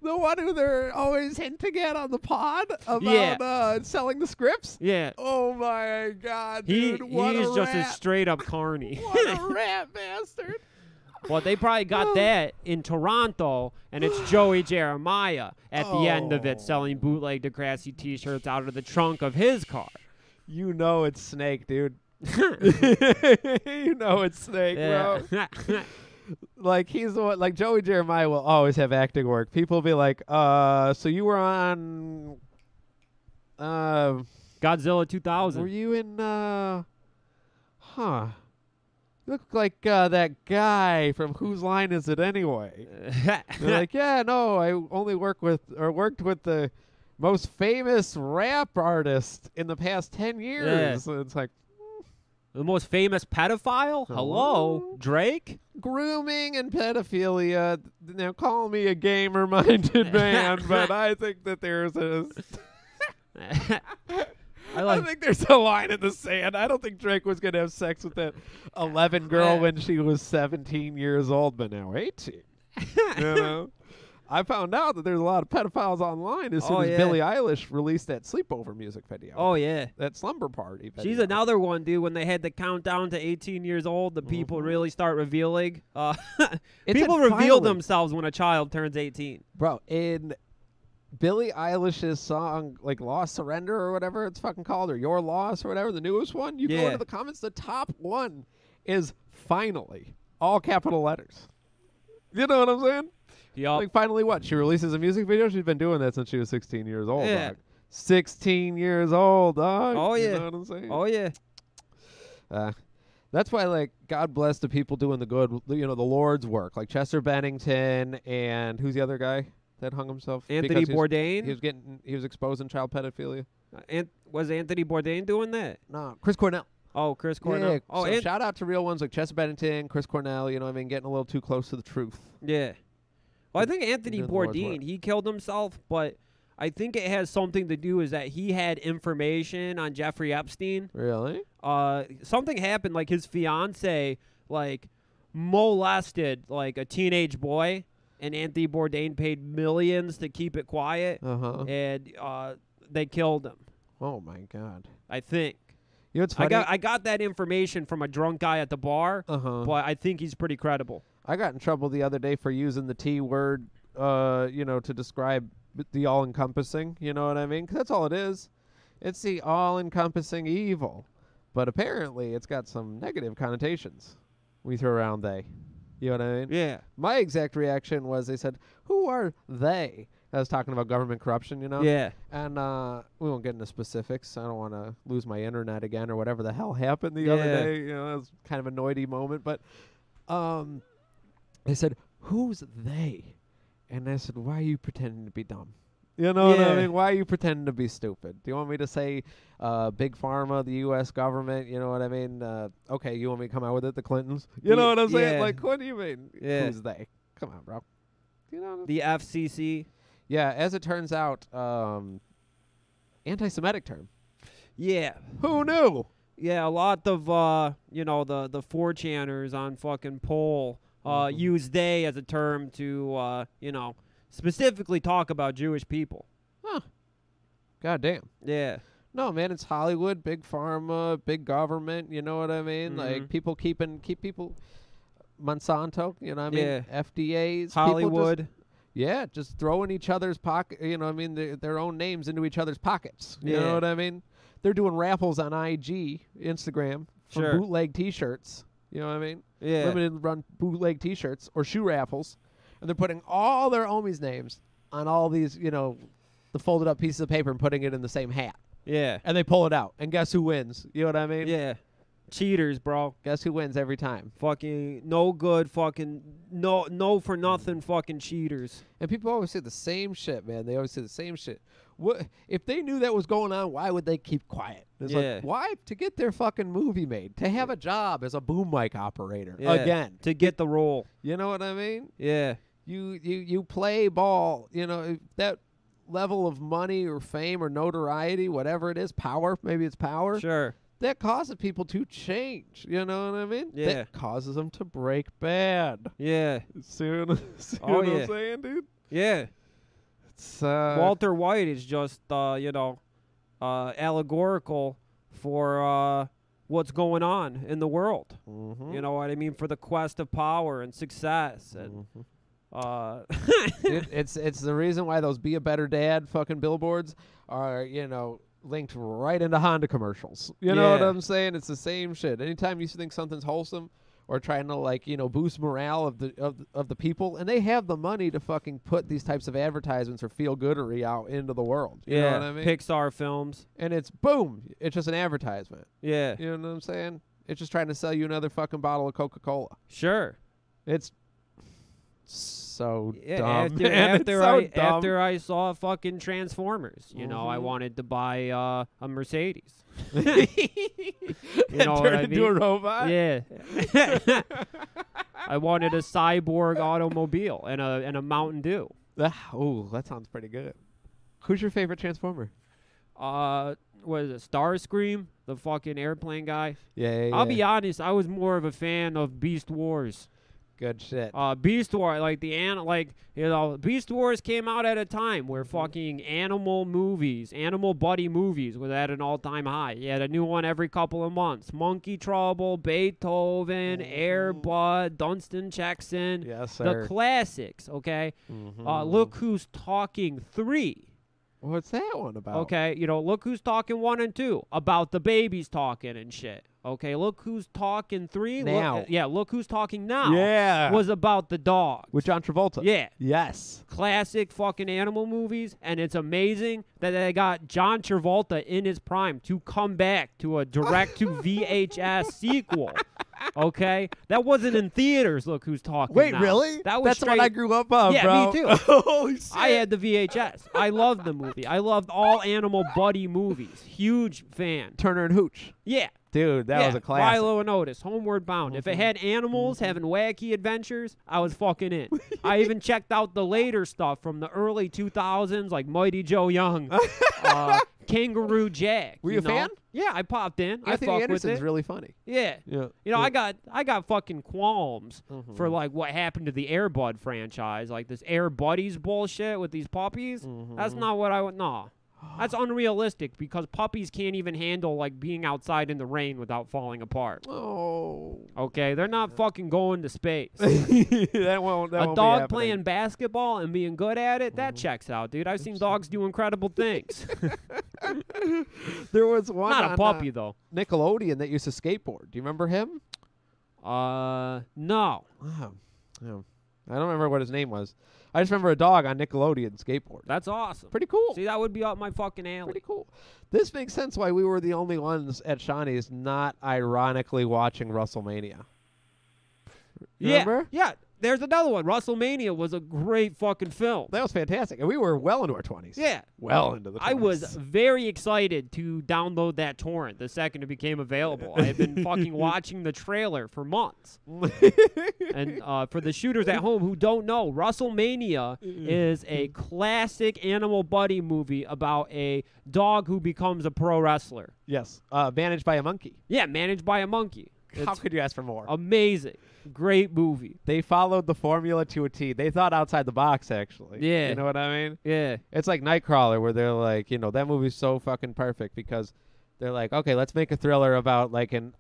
Speaker 4: the one who they're always hinting at on the pod about selling the scripts?
Speaker 3: Yeah.
Speaker 4: Oh, my God, dude.
Speaker 3: He's just a straight-up carny.
Speaker 4: What a rat bastard.
Speaker 3: Well, they probably got that in Toronto, and it's Joey Jeremiah at the end of it selling bootleg Degrassi T-shirts out of the trunk of his car.
Speaker 4: You know it's Snake, dude. You know it's Snake, bro. Like, he's the one, like, Joey Jeremiah will always have acting work. People will be like, so you were on,
Speaker 3: Godzilla 2000.
Speaker 4: were you in, You look like that guy from Whose Line Is It Anyway? They're like, yeah, no, I only worked with the most famous rap artist in the past 10 years. And it's like,
Speaker 3: the most famous pedophile? Hello? Drake?
Speaker 4: grooming and pedophilia. Now, call me a gamer-minded man, but I think that there's a... I think there's a line in the sand. I don't think Drake was going to have sex with that 11 girl when she was 17 years old, but now 18. You know? I found out that there's a lot of pedophiles online as soon as Billie Eilish released that sleepover music video.
Speaker 3: Oh, yeah.
Speaker 4: That slumber party video.
Speaker 3: She's another one, dude. When they had the countdown to 18 years old, the people really start revealing. People reveal themselves when a child turns 18.
Speaker 4: Bro, in Billie Eilish's song, like Lost Surrender or whatever it's fucking called, or Your Loss or whatever, the newest one, you go into the comments, the top one is finally, all capital letters. You know what I'm saying?
Speaker 3: Yep.
Speaker 4: Like, finally what? She releases a music video? She's been doing that since she was 16 years old, dog. 16 years old, dog.
Speaker 3: Oh, yeah.
Speaker 4: You know what I'm saying?
Speaker 3: Oh, yeah.
Speaker 4: That's why, like, God bless the people doing the good, you know, the Lord's work. Like Chester Bennington and who's the other guy that hung himself?
Speaker 3: Anthony Bourdain?
Speaker 4: He was exposing child pedophilia.
Speaker 3: Was Anthony Bourdain doing that?
Speaker 4: No, Chris Cornell.
Speaker 3: Oh, Chris Cornell.
Speaker 4: Yeah,
Speaker 3: oh,
Speaker 4: so shout out to real ones like Chester Bennington, Chris Cornell, you know what I mean, getting a little too close to the truth.
Speaker 3: Yeah. Well, I think Anthony Bourdain, he killed himself, but I think it has something to do is that he had information on Jeffrey Epstein.
Speaker 4: Really?
Speaker 3: Something happened, like his fiance, like, molested, like, a teenage boy, and Anthony Bourdain paid millions to keep it quiet, and they killed him.
Speaker 4: Oh, my God.
Speaker 3: I think.
Speaker 4: You know what's funny?
Speaker 3: I got that information from a drunk guy at the bar, but I think he's pretty credible.
Speaker 4: I got in trouble the other day for using the T word, you know, to describe the all-encompassing, you know what I mean? 'Cause that's all it is. It's the all-encompassing evil. But apparently it's got some negative connotations. We throw around they. You know what I mean?
Speaker 3: Yeah.
Speaker 4: My exact reaction was they said, who are they? I was talking about government corruption, you know?
Speaker 3: Yeah.
Speaker 4: And we won't get into specifics. I don't want to lose my internet again or whatever the hell happened the other day. You know, it was kind of a noidy moment. But they said, who's they? And I said, why are you pretending to be dumb? You know what I mean? Why are you pretending to be stupid? Do you want me to say Big Pharma, the U.S. government? You know what I mean? Okay, you want me to come out with it? The Clintons? You know what I'm saying? Like, what do you mean? Yeah. Who's they? Come on, bro. You know
Speaker 3: the FCC?
Speaker 4: Yeah, as it turns out, anti-Semitic term.
Speaker 3: Yeah.
Speaker 4: Who knew?
Speaker 3: Yeah, a lot of, the 4chaners on fucking poll use they as a term to, specifically talk about Jewish people.
Speaker 4: Huh. God damn.
Speaker 3: Yeah.
Speaker 4: No, man, it's Hollywood, big pharma, big government, you know what I mean? Like, people keep people, Monsanto, you know what I mean?
Speaker 3: Yeah.
Speaker 4: FDAs.
Speaker 3: Hollywood.
Speaker 4: Just throwing each other's pocket, you know what I mean? Their own names into each other's pockets. You know what I mean? They're doing raffles on IG, Instagram, for bootleg T-shirts. You know what I mean?
Speaker 3: Yeah.
Speaker 4: Limited run bootleg T-shirts or shoe raffles. And they're putting all their homies' names on all these, the folded up pieces of paper and putting it in the same hat.
Speaker 3: Yeah.
Speaker 4: And they pull it out. And guess who wins? You know what I mean?
Speaker 3: Yeah. Cheaters, bro.
Speaker 4: Guess who wins every time?
Speaker 3: Fucking no good fucking no for nothing fucking cheaters.
Speaker 4: And people always say the same shit, man. They always say the same shit. What if they knew that was going on, why would they keep quiet? It's like, why? To get their fucking movie made. To have a job as a boom mic operator. Again.
Speaker 3: To get the role.
Speaker 4: You know what I mean?
Speaker 3: Yeah.
Speaker 4: You play ball, that level of money or fame or notoriety, whatever it is, power, maybe it's power.
Speaker 3: Sure.
Speaker 4: That causes people to change. You know what I mean?
Speaker 3: Yeah.
Speaker 4: That causes them to break bad.
Speaker 3: Yeah.
Speaker 4: See what I'm saying, dude?
Speaker 3: Yeah.
Speaker 4: It's,
Speaker 3: Walter White is just, allegorical for what's going on in the world.
Speaker 4: Mm-hmm.
Speaker 3: You know what I mean? For the quest of power and success. And
Speaker 4: it's the reason why those Be a Better Dad fucking billboards are, linked right into Honda commercials. You know what I'm saying? It's the same shit. Anytime you think something's wholesome or trying to boost morale of the people, and they have the money to fucking put these types of advertisements or feel goodery out into the world. You know what I mean?
Speaker 3: Pixar films.
Speaker 4: And it's boom. It's just an advertisement.
Speaker 3: Yeah.
Speaker 4: You know what I'm saying? It's just trying to sell you another fucking bottle of Coca-Cola.
Speaker 3: Sure.
Speaker 4: It's so dumb.
Speaker 3: After I saw fucking Transformers, I wanted to buy a Mercedes. You know what I mean?
Speaker 4: Into a robot?
Speaker 3: Yeah. I wanted a cyborg automobile and a Mountain Dew.
Speaker 4: Oh, that sounds pretty good. Who's your favorite Transformer?
Speaker 3: What is it? Starscream, the fucking airplane guy.
Speaker 4: Yeah.
Speaker 3: I'll be honest, I was more of a fan of Beast Wars.
Speaker 4: Good shit.
Speaker 3: Beast Wars, Beast Wars came out at a time where fucking animal buddy movies was at an all-time high. You had a new one every couple of months. Monkey Trouble, Beethoven, Air Bud, Dunston checks in.
Speaker 4: Yes, sir.
Speaker 3: The classics, okay? Look Who's Talking 3.
Speaker 4: What's that one about?
Speaker 3: Okay, Look Who's Talking 1 and 2, about the babies talking and shit. Okay, Look Who's Talking 3.
Speaker 4: Now.
Speaker 3: Look Who's Talking Now.
Speaker 4: Yeah.
Speaker 3: Was about the dog.
Speaker 4: With John Travolta.
Speaker 3: Yeah.
Speaker 4: Yes.
Speaker 3: Classic fucking animal movies, and it's amazing that they got John Travolta in his prime to come back to a direct-to-VHS sequel. Okay? That wasn't in theaters, Look Who's Talking
Speaker 4: Wait,
Speaker 3: Now.
Speaker 4: really?
Speaker 3: That's
Speaker 4: what I grew up on,
Speaker 3: yeah,
Speaker 4: bro.
Speaker 3: Me too.
Speaker 4: Holy shit.
Speaker 3: I had the VHS. I loved the movie. I loved all animal buddy movies. Huge fan.
Speaker 4: Turner and Hooch.
Speaker 3: Yeah.
Speaker 4: Dude, that was a classic.
Speaker 3: Milo and Otis, Homeward Bound. If it had animals having wacky adventures, I was fucking in. I even checked out the later stuff from the early 2000s, like Mighty Joe Young, Kangaroo Jack.
Speaker 4: Were you a fan?
Speaker 3: Yeah, I popped in. I
Speaker 4: Anthony
Speaker 3: fucked
Speaker 4: Anderson's
Speaker 3: with it.
Speaker 4: really funny.
Speaker 3: Yeah. I got fucking qualms for like what happened to the Air Bud franchise, like this Air Buddies bullshit with these puppies. That's not what I would. Nah. That's unrealistic because puppies can't even handle like being outside in the rain without falling apart.
Speaker 4: Oh.
Speaker 3: Okay, they're not fucking going to space.
Speaker 4: that won't
Speaker 3: A dog playing basketball and being good at it, that checks out, dude. I've seen dogs do incredible things.
Speaker 4: There was one
Speaker 3: Not a puppy though.
Speaker 4: Nickelodeon that used to skateboard. Do you remember him?
Speaker 3: No.
Speaker 4: Oh. I don't remember what his name was. I just remember a dog on Nickelodeon skateboard.
Speaker 3: That's awesome.
Speaker 4: Pretty cool.
Speaker 3: See, that would be up my fucking alley.
Speaker 4: Pretty cool. This makes sense why we were the only ones at Shawnee's not ironically watching WrestleMania. Remember?
Speaker 3: Yeah. there's another one. WrestleMania was a great fucking film.
Speaker 4: That was fantastic. And we were well into our 20s.
Speaker 3: Yeah.
Speaker 4: Well into the 20s.
Speaker 3: I was very excited to download that torrent the second it became available. I had been fucking watching the trailer for months. And for the shooters at home who don't know, WrestleMania is a classic animal buddy movie about a dog who becomes a pro wrestler.
Speaker 4: Yes. Managed by a monkey.
Speaker 3: Yeah, managed by a monkey.
Speaker 4: How could you ask for more?
Speaker 3: Amazing. Great movie.
Speaker 4: They followed the formula to a T. They thought outside the box, actually.
Speaker 3: Yeah.
Speaker 4: You know what I mean?
Speaker 3: Yeah.
Speaker 4: It's like Nightcrawler, where they're like, you know, that movie's so fucking perfect because they're like, okay, let's make a thriller about like an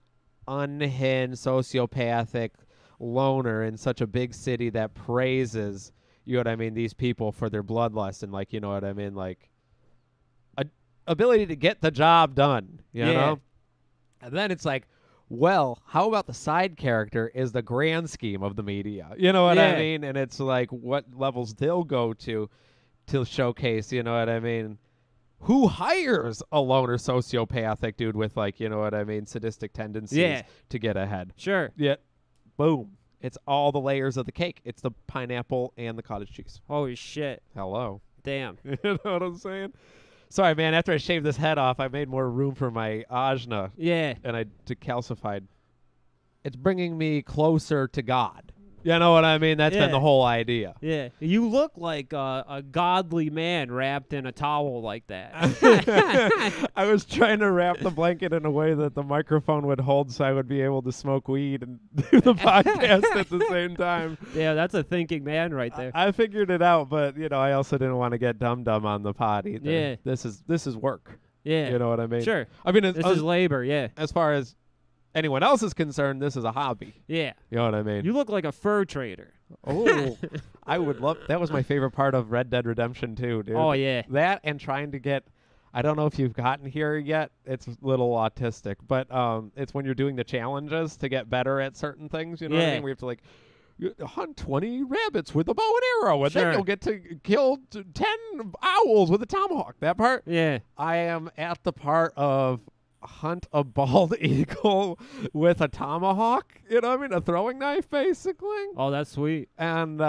Speaker 4: unhinged sociopathic loner in such a big city that praises, you know what I mean, these people for their bloodlust and like, you know what I mean, like ability to get the job done, you know? And then it's like, well, how about the side character is the grand scheme of the media? You know what I mean? And it's like what levels they'll go to showcase, you know what I mean? Who hires a loner sociopathic dude with like, you know what I mean, sadistic tendencies to get ahead?
Speaker 3: Sure.
Speaker 4: Yeah. Boom. It's all the layers of the cake. It's the pineapple and the cottage cheese.
Speaker 3: Holy shit.
Speaker 4: Hello.
Speaker 3: Damn.
Speaker 4: You know what I'm saying? Sorry, man. After I shaved this head off, I made more room for my ajna.
Speaker 3: Yeah.
Speaker 4: And I decalcified. It's bringing me closer to God. You know what I mean? That's been the whole idea.
Speaker 3: Yeah. You look like a godly man wrapped in a towel like that.
Speaker 4: I was trying to wrap the blanket in a way that the microphone would hold so I would be able to smoke weed and do the podcast at the same time.
Speaker 3: Yeah, that's a thinking man right there.
Speaker 4: I figured it out, but, you know, I also didn't want to get dumb on the pod either.
Speaker 3: Yeah.
Speaker 4: This is work.
Speaker 3: Yeah.
Speaker 4: You know what I mean?
Speaker 3: Sure.
Speaker 4: I mean,
Speaker 3: this is labor, yeah.
Speaker 4: As far as anyone else is concerned, this is a hobby.
Speaker 3: Yeah.
Speaker 4: You know what I mean?
Speaker 3: You look like a fur trader.
Speaker 4: Oh, I would love. That was my favorite part of Red Dead Redemption 2, dude.
Speaker 3: Oh, yeah.
Speaker 4: That and trying to get. I don't know if you've gotten here yet. It's a little autistic, but it's when you're doing the challenges to get better at certain things. You know what I mean? We have to like hunt 20 rabbits with a bow and arrow, and then you'll get to kill 10 owls with a tomahawk. That part.
Speaker 3: Yeah.
Speaker 4: I am at the part of hunt a bald eagle with a tomahawk, you know what I mean, a throwing knife basically.
Speaker 3: Oh, that's sweet.
Speaker 4: And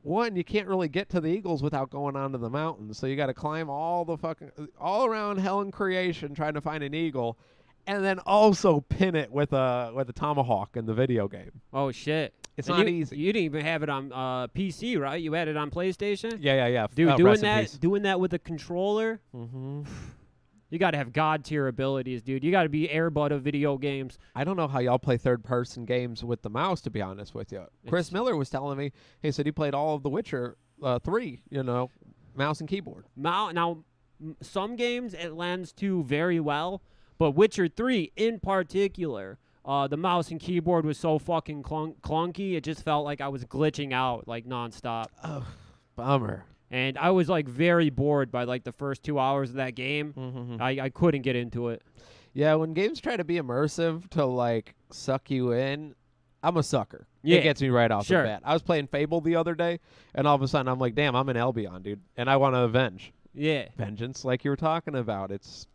Speaker 4: one, you can't really get to the eagles without going onto the mountains, so you got to climb all around hell and creation trying to find an eagle, and then also pin it with a tomahawk in the video game.
Speaker 3: Oh shit.
Speaker 4: It's not easy.
Speaker 3: You didn't even have it on PC, right? You had it on PlayStation?
Speaker 4: Yeah.
Speaker 3: Dude, doing that with a controller. You got to have God-tier abilities, dude. You got to be Airbud of video games.
Speaker 4: I don't know how y'all play third-person games with the mouse, to be honest with you. Chris Miller was telling me, he said he played all of The Witcher 3, you know, mouse and keyboard.
Speaker 3: Now, some games it lends to very well, but Witcher 3 in particular, the mouse and keyboard was so fucking clunky, it just felt like I was glitching out, like, nonstop.
Speaker 4: Oh, bummer.
Speaker 3: And I was, like, very bored by, like, the first 2 hours of that game. I couldn't get into it.
Speaker 4: Yeah, when games try to be immersive to, like, suck you in, I'm a sucker.
Speaker 3: Yeah.
Speaker 4: It gets me right off the bat. I was playing Fable the other day, and all of a sudden I'm like, damn, I'm in Albion, dude. And I want to avenge.
Speaker 3: Yeah.
Speaker 4: Vengeance, like you were talking about. It's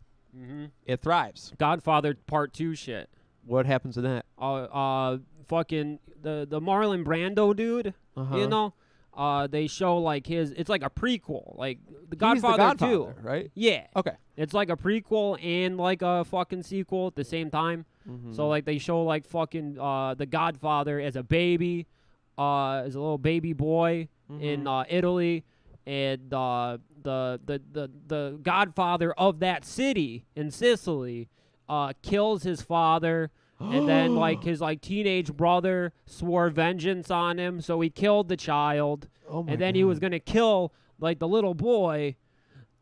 Speaker 4: it thrives.
Speaker 3: Godfather Part 2 shit.
Speaker 4: What happens to that?
Speaker 3: Fucking the Marlon Brando dude, you know? They show like it's like a prequel, like the Godfather 2,
Speaker 4: right?
Speaker 3: Yeah.
Speaker 4: Okay.
Speaker 3: It's like a prequel and like a fucking sequel at the same time. So like they show like fucking the Godfather as a baby, as a little baby boy in Italy, and the Godfather of that city in Sicily kills his father. And then, like, his, like, teenage brother swore vengeance on him, so he killed the child.
Speaker 4: Oh my
Speaker 3: and then
Speaker 4: God.
Speaker 3: he was going to kill, like, the little boy,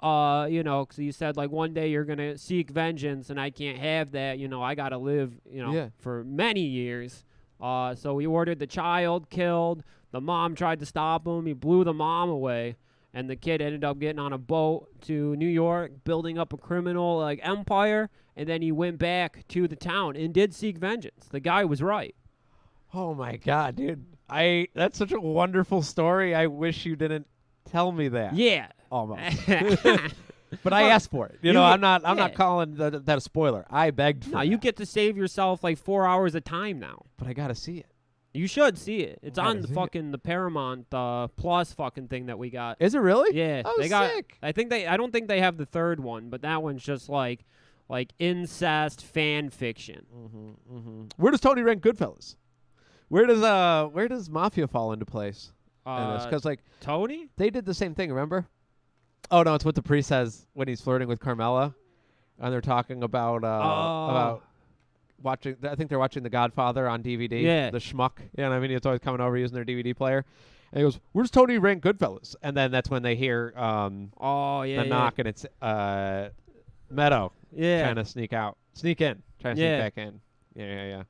Speaker 3: you know, because he said, like, one day you're going to seek vengeance, and I can't have that. You know, I got to live, you know, for many years. So he ordered the child killed. The mom tried to stop him. He blew the mom away. And the kid ended up getting on a boat to New York, building up a criminal, like, empire. And then he went back to the town and did seek vengeance. The guy was right.
Speaker 4: Oh, my God, dude. That's such a wonderful story. I wish you didn't tell me that.
Speaker 3: Yeah.
Speaker 4: Almost. But I asked for it. You know, I'm not calling that a spoiler. I begged for it.
Speaker 3: No, you get to save yourself like 4 hours of time now.
Speaker 4: But I got to see it.
Speaker 3: You should see it. It's on the
Speaker 4: fucking
Speaker 3: the Paramount Plus fucking thing that we got.
Speaker 4: Is it really?
Speaker 3: Yeah.
Speaker 4: Oh,
Speaker 3: they got,
Speaker 4: sick.
Speaker 3: I don't think they have the third one, but that one's just like incest fan fiction.
Speaker 4: Where does Tony rank Goodfellas? Where does Mafia fall into place? Because like
Speaker 3: Tony,
Speaker 4: they did the same thing. Remember? Oh no, it's what the priest says when he's flirting with Carmela, and they're talking about watching. I think they're watching The Godfather on DVD.
Speaker 3: Yeah,
Speaker 4: the schmuck. You know what I mean? It's always coming over using their DVD player. And he goes, "Where's Tony rank Goodfellas?" And then that's when they hear the knock, and it's Meadow.
Speaker 3: Yeah,
Speaker 4: trying to sneak in, trying to sneak back in. Yeah.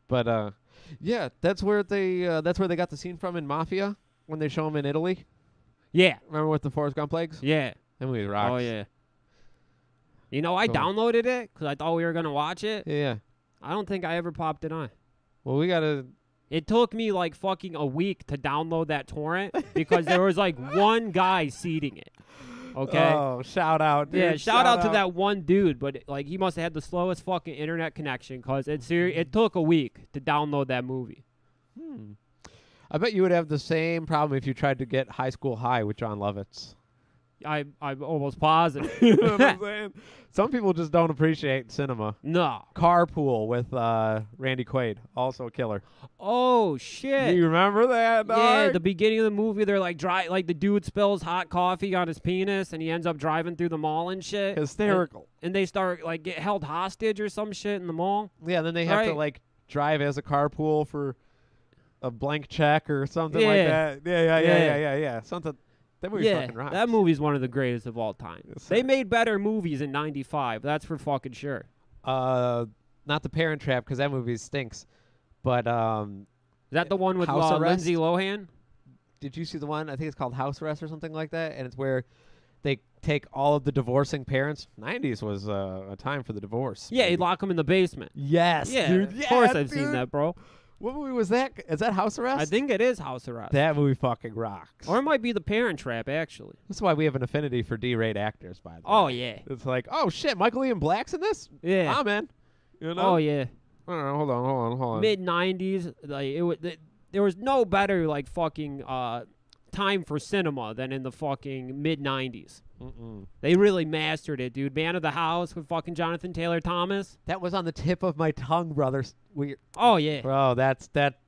Speaker 4: But yeah, that's where they got the scene from in Mafia when they show him in Italy.
Speaker 3: Yeah,
Speaker 4: remember with the Forrest Gump legs?
Speaker 3: Yeah,
Speaker 4: that movie rocks.
Speaker 3: Oh yeah. You know, I downloaded it because I thought we were gonna watch it.
Speaker 4: Yeah.
Speaker 3: I don't think I ever popped it on.
Speaker 4: Well, we gotta.
Speaker 3: It took me like fucking a week to download that torrent because there was like one guy seeding it. Okay.
Speaker 4: Oh, shout out, dude.
Speaker 3: Yeah, shout out to that one dude, but like he must have had the slowest fucking internet connection because it took a week to download that movie.
Speaker 4: I bet you would have the same problem if you tried to get High School High with John Lovitz.
Speaker 3: I'm almost positive.
Speaker 4: You know what I'm saying? Some people just don't appreciate cinema.
Speaker 3: No.
Speaker 4: Carpool with Randy Quaid, also a killer.
Speaker 3: Oh shit!
Speaker 4: Do you remember that? Dog?
Speaker 3: Yeah, the beginning of the movie, they're like the dude spills hot coffee on his penis, and he ends up driving through the mall and shit.
Speaker 4: Hysterical.
Speaker 3: And they start like get held hostage or some shit in the mall.
Speaker 4: Yeah, then they have to like drive as a carpool for a blank check or something like that. Yeah. Something. That movie fucking rocks.
Speaker 3: That movie's one of the greatest of all time. They made better movies in '95. That's for fucking sure.
Speaker 4: Not The Parent Trap because that movie stinks. But
Speaker 3: is that the one with
Speaker 4: Lindsay
Speaker 3: Lohan?
Speaker 4: Did you see the one? I think it's called House Arrest or something like that. And it's where they take all of the divorcing parents. '90s was a time for the divorce.
Speaker 3: Yeah, he'd lock them in the basement.
Speaker 4: Yes,
Speaker 3: yeah,
Speaker 4: dude.
Speaker 3: Of course I've seen that, bro.
Speaker 4: What movie was that? Is that House Arrest?
Speaker 3: I think it is House Arrest.
Speaker 4: That movie fucking rocks.
Speaker 3: Or it might be The Parent Trap, actually.
Speaker 4: That's why we have an affinity for D-rate actors, by the way.
Speaker 3: Oh, yeah.
Speaker 4: It's like, oh, shit, Michael Ian Black's in this?
Speaker 3: Yeah.
Speaker 4: Ah, man. You know?
Speaker 3: Oh, yeah.
Speaker 4: Hold on.
Speaker 3: Mid-90s, like, there was no better, like, fucking time for cinema than in the fucking mid-90s. They really mastered it, dude. Man of the House with fucking Jonathan Taylor Thomas.
Speaker 4: That was on the tip of my tongue, brothers.
Speaker 3: Oh, yeah.
Speaker 4: Bro,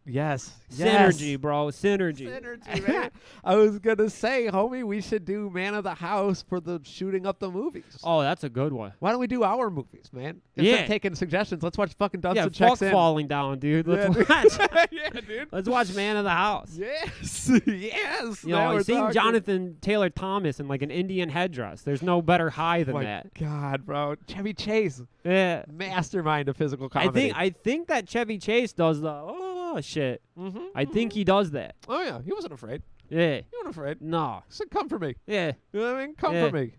Speaker 4: yes.
Speaker 3: Synergy, bro. Synergy,
Speaker 4: man. I was going to say, homie, we should do Man of the House for the shooting up the movies.
Speaker 3: Oh, that's a good one.
Speaker 4: Why don't we do our movies, man? Instead of taking suggestions, let's watch fucking Dunston
Speaker 3: Checks In. Falling Down, dude. Let's watch.
Speaker 4: Yeah, dude.
Speaker 3: Let's watch Man of the House.
Speaker 4: Yes. Yes.
Speaker 3: You know, seeing Jonathan Taylor Thomas in like an Indian headdress. There's no better high than that.
Speaker 4: God, bro. Chevy Chase.
Speaker 3: Yeah.
Speaker 4: Mastermind of physical comedy.
Speaker 3: I think that Chevy Chase does the shit. I think he does that.
Speaker 4: Oh, yeah. He wasn't afraid.
Speaker 3: Yeah.
Speaker 4: He wasn't afraid.
Speaker 3: No.
Speaker 4: He said, come for me.
Speaker 3: Yeah.
Speaker 4: You know what I mean? Come for me.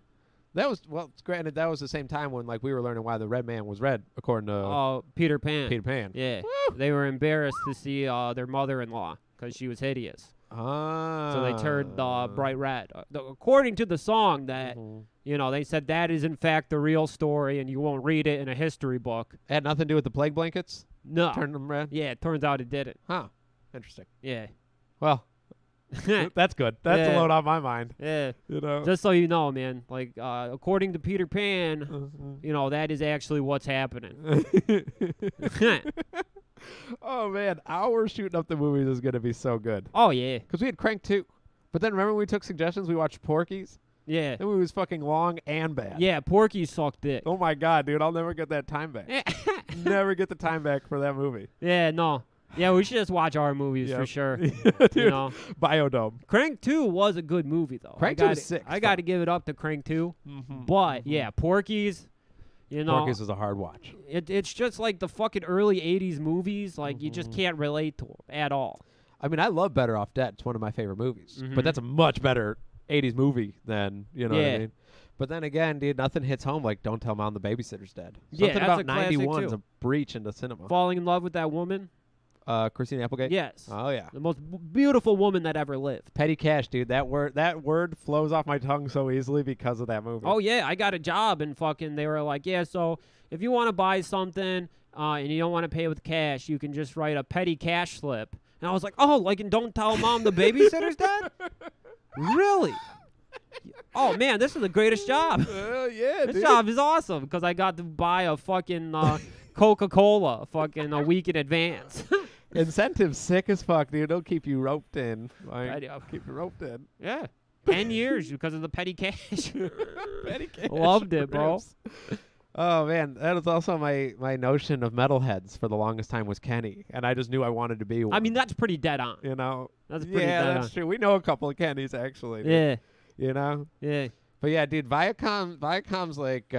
Speaker 4: That was, well, granted, that was the same time when, like, we were learning why the red man was red, according to...
Speaker 3: Peter Pan.
Speaker 4: Peter Pan.
Speaker 3: Yeah. Woo! They were embarrassed to see their mother-in-law because she was hideous.
Speaker 4: Ah.
Speaker 3: So they turned bright red. According to the song that, you know, they said that is, in fact, the real story, and you won't read it in a history book.
Speaker 4: It had nothing to do with the plague blankets?
Speaker 3: No.
Speaker 4: Turned them red?
Speaker 3: Yeah, it turns out it didn't.
Speaker 4: Huh. Interesting.
Speaker 3: Yeah.
Speaker 4: Well, that's good. That's a load on my mind.
Speaker 3: Yeah.
Speaker 4: You know?
Speaker 3: Just so you know, man, like, according to Peter Pan, you know, that is actually what's happening.
Speaker 4: Oh, man. Our shooting up the movies is going to be so good.
Speaker 3: Oh, yeah.
Speaker 4: Because we had Crank 2. But then remember when we took suggestions, we watched Porky's?
Speaker 3: Yeah.
Speaker 4: That movie was fucking long and bad.
Speaker 3: Yeah, Porky sucked dick.
Speaker 4: Oh, my God, dude. I'll never get that time back. Never get the time back for that movie.
Speaker 3: Yeah, no. Yeah, we should just watch our movies for sure.
Speaker 4: Dude,
Speaker 3: you know?
Speaker 4: Biodome.
Speaker 3: Crank 2 was a good movie, though.
Speaker 4: Crank 2 was sick.
Speaker 3: I got to give it up to Crank 2. But, yeah, Porky's, you know.
Speaker 4: Porky's is a hard watch.
Speaker 3: It's just like the fucking early 80s movies. Like, you just can't relate to them at all.
Speaker 4: I mean, I love Better Off Dead. It's one of my favorite movies. But that's a much better 80s movie than, you know what I mean? But then again, dude, nothing hits home like Don't Tell Mom the Babysitter's Dead. Something
Speaker 3: that's
Speaker 4: about
Speaker 3: a classic
Speaker 4: 91 is
Speaker 3: too.
Speaker 4: a breach into cinema.
Speaker 3: Falling in love with that woman?
Speaker 4: Christina Applegate?
Speaker 3: Yes.
Speaker 4: Oh, yeah.
Speaker 3: The most beautiful woman that ever lived.
Speaker 4: Petty cash, dude. That word flows off my tongue so easily because of that movie.
Speaker 3: Oh, yeah. I got a job and fucking they were like, yeah, so if you want to buy something and you don't want to pay with cash, you can just write a petty cash slip. And I was like, oh, like, and don't tell mom the babysitter's dead? Really? Oh, man, this is the greatest job.
Speaker 4: Yeah,
Speaker 3: This job is awesome because I got to buy a fucking Coca-Cola fucking a week in advance.
Speaker 4: Incentives sick as fuck, dude. They'll keep you roped in. Like,
Speaker 3: Right,
Speaker 4: keep you roped in.
Speaker 3: yeah. 10 years because of the petty cash.
Speaker 4: Petty cash.
Speaker 3: Loved it, bro.
Speaker 4: Oh, man. That was also my notion of metalheads for the longest time was Kenny. And I just knew I wanted to be one.
Speaker 3: I mean, that's pretty dead on.
Speaker 4: You know?
Speaker 3: That's pretty
Speaker 4: yeah,
Speaker 3: dead
Speaker 4: that's
Speaker 3: on.
Speaker 4: true. We know a couple of Kennys, actually. Dude.
Speaker 3: Yeah.
Speaker 4: You know?
Speaker 3: Yeah.
Speaker 4: But yeah, dude, Viacom's like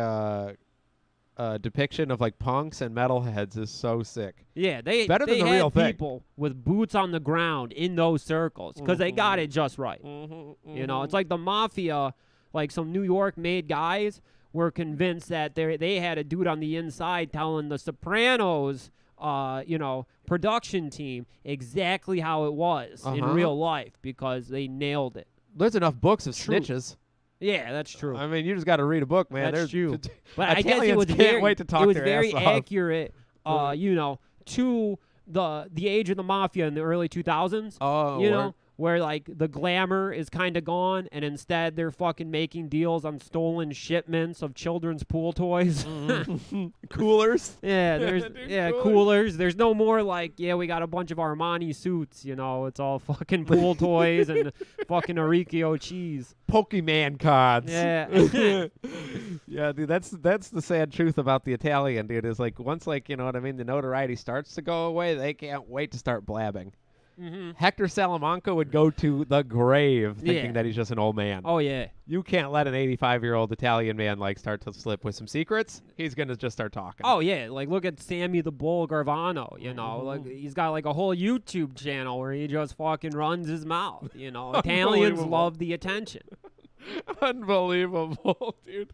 Speaker 4: depiction of like punks and metalheads is so sick.
Speaker 3: Yeah, they
Speaker 4: Better than the
Speaker 3: had
Speaker 4: real thing.
Speaker 3: people with boots on the ground in those circles because they got it just right. You know, it's like the mafia, like some New York-made guys were convinced that they had a dude on the inside telling the Sopranos, production team exactly how it was in real life because they nailed it.
Speaker 4: There's enough books of
Speaker 3: True.
Speaker 4: snitches.
Speaker 3: Yeah, that's true.
Speaker 4: I mean, you just got to read a book, man.
Speaker 3: That's
Speaker 4: There's
Speaker 3: true. But I guess it was
Speaker 4: can't wait to talk
Speaker 3: it was
Speaker 4: their
Speaker 3: very
Speaker 4: ass off.
Speaker 3: accurate, to the age of the mafia in the early 2000s.
Speaker 4: Oh,
Speaker 3: you
Speaker 4: word.
Speaker 3: know, where like the glamour is kind of gone, and instead they're fucking making deals on stolen shipments of children's pool toys.
Speaker 4: Coolers.
Speaker 3: Yeah, there's
Speaker 4: Dude,
Speaker 3: coolers. There's no more like, yeah, we got a bunch of Armani suits. You know, it's all fucking pool toys and fucking Oricchio cheese.
Speaker 4: Pokemon cards.
Speaker 3: Yeah.
Speaker 4: Yeah, dude, that's the sad truth about the Italian, dude, is like once like, you know what I mean, the notoriety starts to go away, they can't wait to start blabbing. Hector Salamanca would go to the grave thinking that he's just an old man.
Speaker 3: Oh, yeah.
Speaker 4: You can't let an 85-year-old Italian man like start to slip with some secrets. He's going to just start talking.
Speaker 3: Oh, yeah. Like, look at Sammy the Bull Garvano, you know. Like, he's got, like, a whole YouTube channel where he just fucking runs his mouth, you know. Italians love the attention.
Speaker 4: Unbelievable, dude.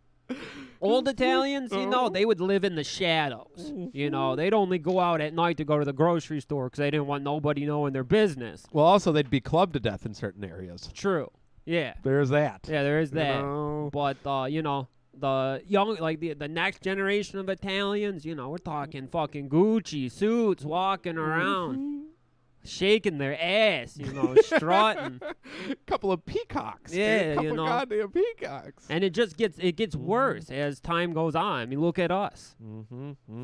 Speaker 3: Old Italians, you know, they would live in the shadows. You know, they'd only go out at night to go to the grocery store because they didn't want nobody knowing their business.
Speaker 4: Well, also, they'd be clubbed to death in certain areas.
Speaker 3: True. Yeah.
Speaker 4: There's that.
Speaker 3: Yeah, there is that.
Speaker 4: know?
Speaker 3: But, you know, the young, like the next generation of Italians, you know, we're talking fucking Gucci suits walking around. Shaking their ass, you know, strutting.
Speaker 4: Couple of peacocks.
Speaker 3: Yeah,
Speaker 4: dude. Couple
Speaker 3: you know.
Speaker 4: of goddamn peacocks.
Speaker 3: And it just gets worse as time goes on. I mean, look at us.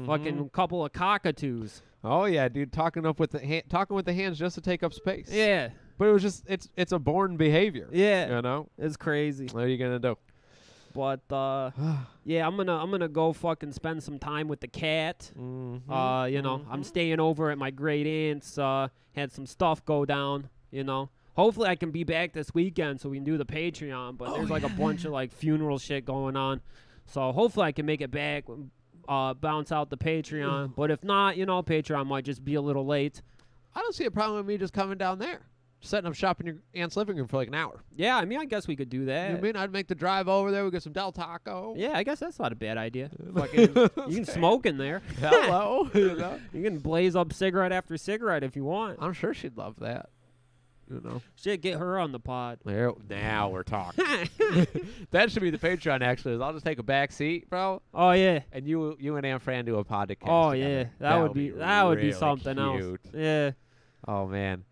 Speaker 3: Fucking couple of cockatoos.
Speaker 4: Oh yeah, dude, talking with the hands just to take up space.
Speaker 3: Yeah.
Speaker 4: But it was just it's a born behavior.
Speaker 3: Yeah.
Speaker 4: You know?
Speaker 3: It's crazy.
Speaker 4: What are you gonna do?
Speaker 3: But yeah, I'm gonna go fucking spend some time with the cat. You know, I'm staying over at my great aunt's. Had some stuff go down. You know, hopefully I can be back this weekend so we can do the Patreon. But there's like a bunch of like funeral shit going on, so hopefully I can make it back. Bounce out the Patreon. But if not, you know, Patreon might just be a little late.
Speaker 4: I don't see a problem with me just coming down there. Setting up shop in your aunt's living room for like an hour.
Speaker 3: Yeah, I mean, I guess we could do that.
Speaker 4: You mean I'd make the drive over there? We get some Del Taco.
Speaker 3: Yeah, I guess that's not a bad idea. Fucking, you can smoke in there.
Speaker 4: Hello. You know?
Speaker 3: You can blaze up cigarette after cigarette if you want.
Speaker 4: I'm sure she'd love that. You know.
Speaker 3: Shit, get her on the pod.
Speaker 4: There, now we're talking. That should be the Patreon. Actually, I'll just take a back seat, bro.
Speaker 3: Oh yeah.
Speaker 4: And you and Aunt Fran do a podcast.
Speaker 3: Oh
Speaker 4: together.
Speaker 3: yeah, that would be
Speaker 4: really
Speaker 3: something else.
Speaker 4: cute.
Speaker 3: Yeah.
Speaker 4: Oh man.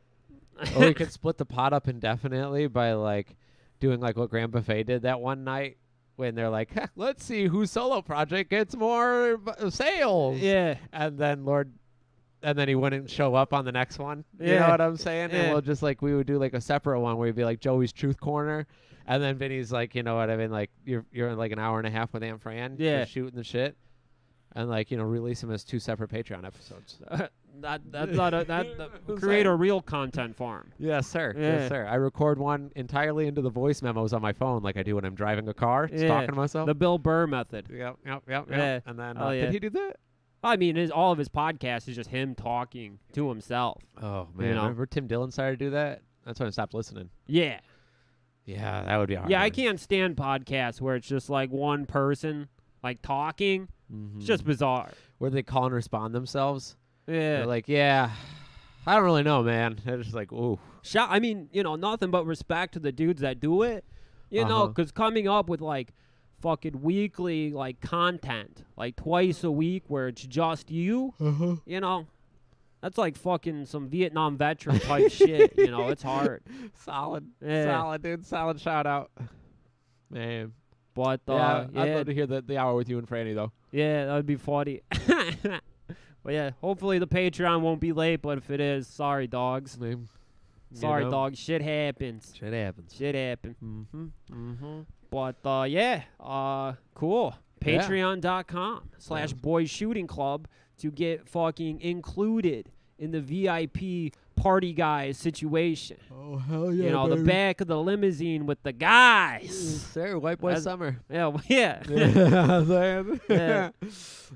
Speaker 4: Or we could split the pot up indefinitely by like doing like what Grand Buffet did that one night when they're like, let's see whose solo project gets more sales.
Speaker 3: Yeah.
Speaker 4: And then he wouldn't show up on the next one. You know
Speaker 3: Yeah.
Speaker 4: what I'm saying?
Speaker 3: Yeah.
Speaker 4: And we'll just like we would do like a separate one where it'd be like Joey's Truth Corner, and then Vinny's like, you know what I mean? Like you're in like an hour and a half with Aunt Fran,
Speaker 3: Yeah.
Speaker 4: just shooting the shit, and like release them as 2 separate Patreon episodes.
Speaker 3: Create a real content farm.
Speaker 4: Yes, sir.
Speaker 3: Yeah.
Speaker 4: Yes, sir. I record one entirely into the voice memos on my phone, like I do when I'm driving a car, just talking to myself.
Speaker 3: The Bill Burr method.
Speaker 4: Yep.
Speaker 3: Yeah.
Speaker 4: And then
Speaker 3: Oh, yeah.
Speaker 4: did he do that?
Speaker 3: I mean, all of his podcasts is just him talking to himself.
Speaker 4: Oh man,
Speaker 3: You know?
Speaker 4: remember Tim Dillon started to do that? That's when I stopped listening.
Speaker 3: Yeah.
Speaker 4: Yeah, that would be hard.
Speaker 3: Yeah, I can't stand podcasts where it's just like one person like talking. It's just bizarre.
Speaker 4: Where they call and respond themselves.
Speaker 3: Yeah.
Speaker 4: They're like, yeah, I don't really know, man. They're just like, ooh.
Speaker 3: I mean, nothing but respect to the dudes that do it. You know, because coming up with like fucking weekly like content, like twice a week where it's just you, That's like fucking some Vietnam veteran type shit. You know, it's hard.
Speaker 4: Solid.
Speaker 3: Yeah.
Speaker 4: Solid, dude. Solid shout out. Man.
Speaker 3: But
Speaker 4: I'd love to hear the hour with you and Franny, though.
Speaker 3: Yeah, that would be funny. But yeah, hopefully the Patreon won't be late, but if it is, sorry, dogs. Sorry, dogs. Shit happens.
Speaker 4: Shit happens.
Speaker 3: Shit happens.
Speaker 4: Mm-hmm. Mm-hmm.
Speaker 3: But cool. Patreon.com/boys shooting club to get fucking included in the VIP party guys situation.
Speaker 4: Oh, hell yeah,
Speaker 3: You know,
Speaker 4: baby.
Speaker 3: the back of the limousine with the guys.
Speaker 4: Sir, White Boy Summer.
Speaker 3: Yeah.
Speaker 4: Yeah.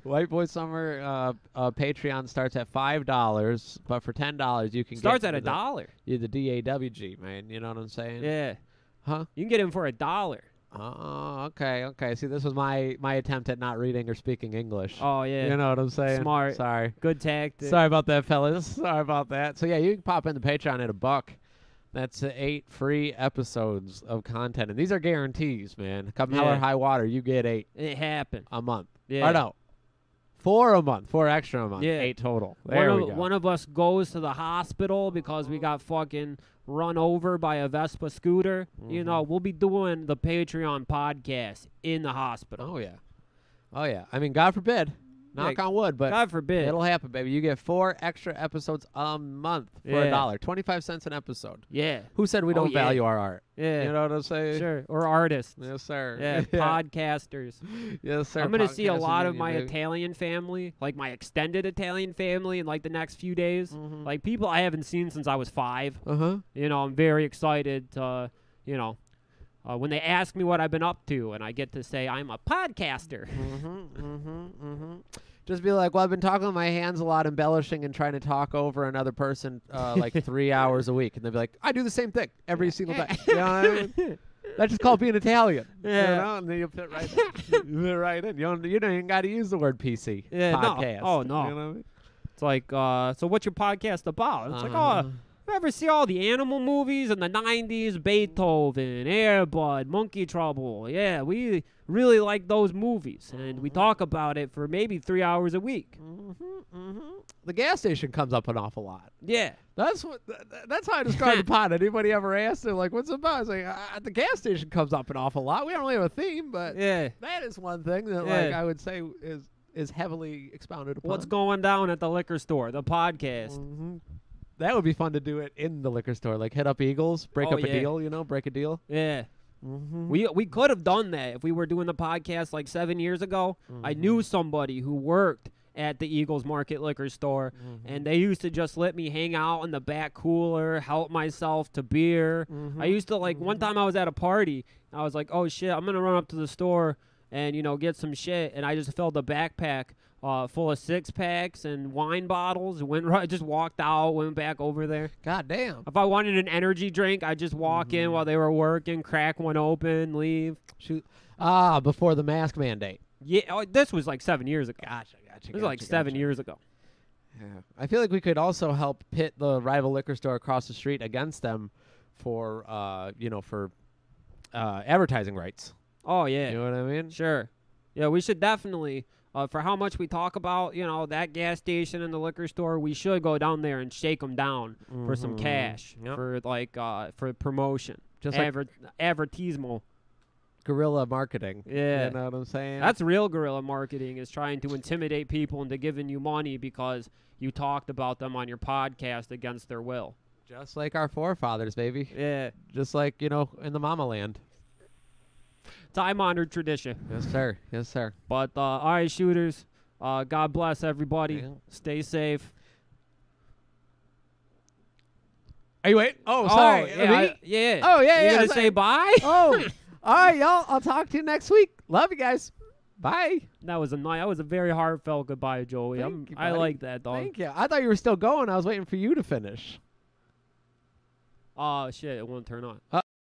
Speaker 4: White Boy Summer Patreon starts at $5, but for $10 you can
Speaker 3: Starts
Speaker 4: get
Speaker 3: at $1.
Speaker 4: the DAWG, man. You know what I'm saying?
Speaker 3: Yeah.
Speaker 4: Huh?
Speaker 3: You can get him for $1.
Speaker 4: Oh, okay. See, this was my attempt at not reading or speaking English.
Speaker 3: Oh, yeah.
Speaker 4: You know what I'm saying?
Speaker 3: Smart.
Speaker 4: Sorry.
Speaker 3: Good tactic.
Speaker 4: Sorry about that, fellas. Sorry about that. So, yeah, you can pop in the Patreon at $1. That's 8 free episodes of content. And these are guarantees, man. Come hell or high water, you get 8.
Speaker 3: It happened.
Speaker 4: A month.
Speaker 3: Yeah.
Speaker 4: Or no. 4 a month. 4 extra a month.
Speaker 3: Yeah.
Speaker 4: 8 total. There we go.
Speaker 3: One of us goes to the hospital because we got fucking run over by a Vespa scooter. You know, we'll be doing the Patreon podcast in the hospital.
Speaker 4: Oh, yeah. I mean, God forbid. Knock on wood, but
Speaker 3: God forbid.
Speaker 4: it'll happen, baby. You get 4 extra episodes a month for $1. 25 cents an episode.
Speaker 3: Yeah.
Speaker 4: Who said we don't value our art?
Speaker 3: Yeah.
Speaker 4: You know what I'm saying?
Speaker 3: Sure. Or artists.
Speaker 4: Yes, sir.
Speaker 3: Yeah, podcasters.
Speaker 4: Yes, sir.
Speaker 3: I'm going to see a lot of my
Speaker 4: baby.
Speaker 3: Italian family, like my extended Italian family in like the next few days. Like people I haven't seen since I was 5. You know, I'm very excited to, you know, when they ask me what I've been up to and I get to say I'm a podcaster.
Speaker 4: Just be like, well, I've been talking with my hands a lot, embellishing and trying to talk over another person like 3 hours a week. And they'll be like, I do the same thing every single day. You know what I mean? That's just called being Italian.
Speaker 3: Yeah.
Speaker 4: You know? And then you'll fit right in. You fit right in. You don't even got to use the word PC.
Speaker 3: Yeah,
Speaker 4: podcast.
Speaker 3: no. Oh, no.
Speaker 4: You know what I mean?
Speaker 3: It's like, so what's your podcast about? It's like, oh, you ever see all the animal movies in the 90s? Beethoven, Air Bud, Monkey Trouble. Yeah, we really like those movies. And we talk about it for maybe 3 hours a week.
Speaker 4: The gas station comes up an awful lot.
Speaker 3: Yeah.
Speaker 4: That's how I describe the pod. Anybody ever asked them, like, what's it about? I was like, the gas station comes up an awful lot. We don't really have a theme, but that is one thing that like I would say is heavily expounded upon.
Speaker 3: What's going down at the liquor store? The podcast.
Speaker 4: That would be fun to do it in the liquor store. Like, hit up Eagles, break up a deal, you know, break a deal.
Speaker 3: Yeah. We could have done that if we were doing the podcast like 7 years ago. I knew somebody who worked at the Eagles Market liquor store, and they used to just let me hang out in the back cooler, help myself to beer. I used to, like, one time I was at a party, I was like, oh, shit, I'm going to run up to the store and, you know, get some shit, and I just filled a backpack full of 6-packs and wine bottles. Just walked out, went back over there.
Speaker 4: God damn.
Speaker 3: If I wanted an energy drink, I'd just walk in while they were working, crack one open, leave.
Speaker 4: Shoot. Before the mask mandate.
Speaker 3: Yeah, this was like 7 years ago.
Speaker 4: Gotcha.
Speaker 3: This was like 7 years ago.
Speaker 4: Yeah. I feel like we could also help pit the rival liquor store across the street against them for, advertising rights.
Speaker 3: Oh, yeah.
Speaker 4: You know what I mean?
Speaker 3: Sure. Yeah, we should definitely, for how much we talk about, you know, that gas station and the liquor store, we should go down there and shake them down for some cash, for, like, for promotion. Just like advertisement.
Speaker 4: Guerrilla marketing.
Speaker 3: Yeah.
Speaker 4: You know what I'm saying?
Speaker 3: That's real guerrilla marketing, is trying to intimidate people into giving you money because you talked about them on your podcast against their will.
Speaker 4: Just like our forefathers, baby.
Speaker 3: Yeah.
Speaker 4: Just like, you know, in the mama land.
Speaker 3: Time-honored tradition.
Speaker 4: Yes, sir. Yes, sir.
Speaker 3: But, all right, shooters, God bless everybody.
Speaker 4: Yeah.
Speaker 3: Stay safe.
Speaker 4: Are you wait? Oh, sorry.
Speaker 3: Yeah.
Speaker 4: Oh, yeah,
Speaker 3: You
Speaker 4: yeah.
Speaker 3: gonna say bye?
Speaker 4: Oh. All right, y'all. I'll talk to you next week. Love you guys. Bye.
Speaker 3: That was a very heartfelt goodbye, Joey.
Speaker 4: Thank you,
Speaker 3: I
Speaker 4: buddy.
Speaker 3: like that, dog.
Speaker 4: Thank you. I thought you were still going. I was waiting for you to finish.
Speaker 3: Oh, shit, it won't turn on.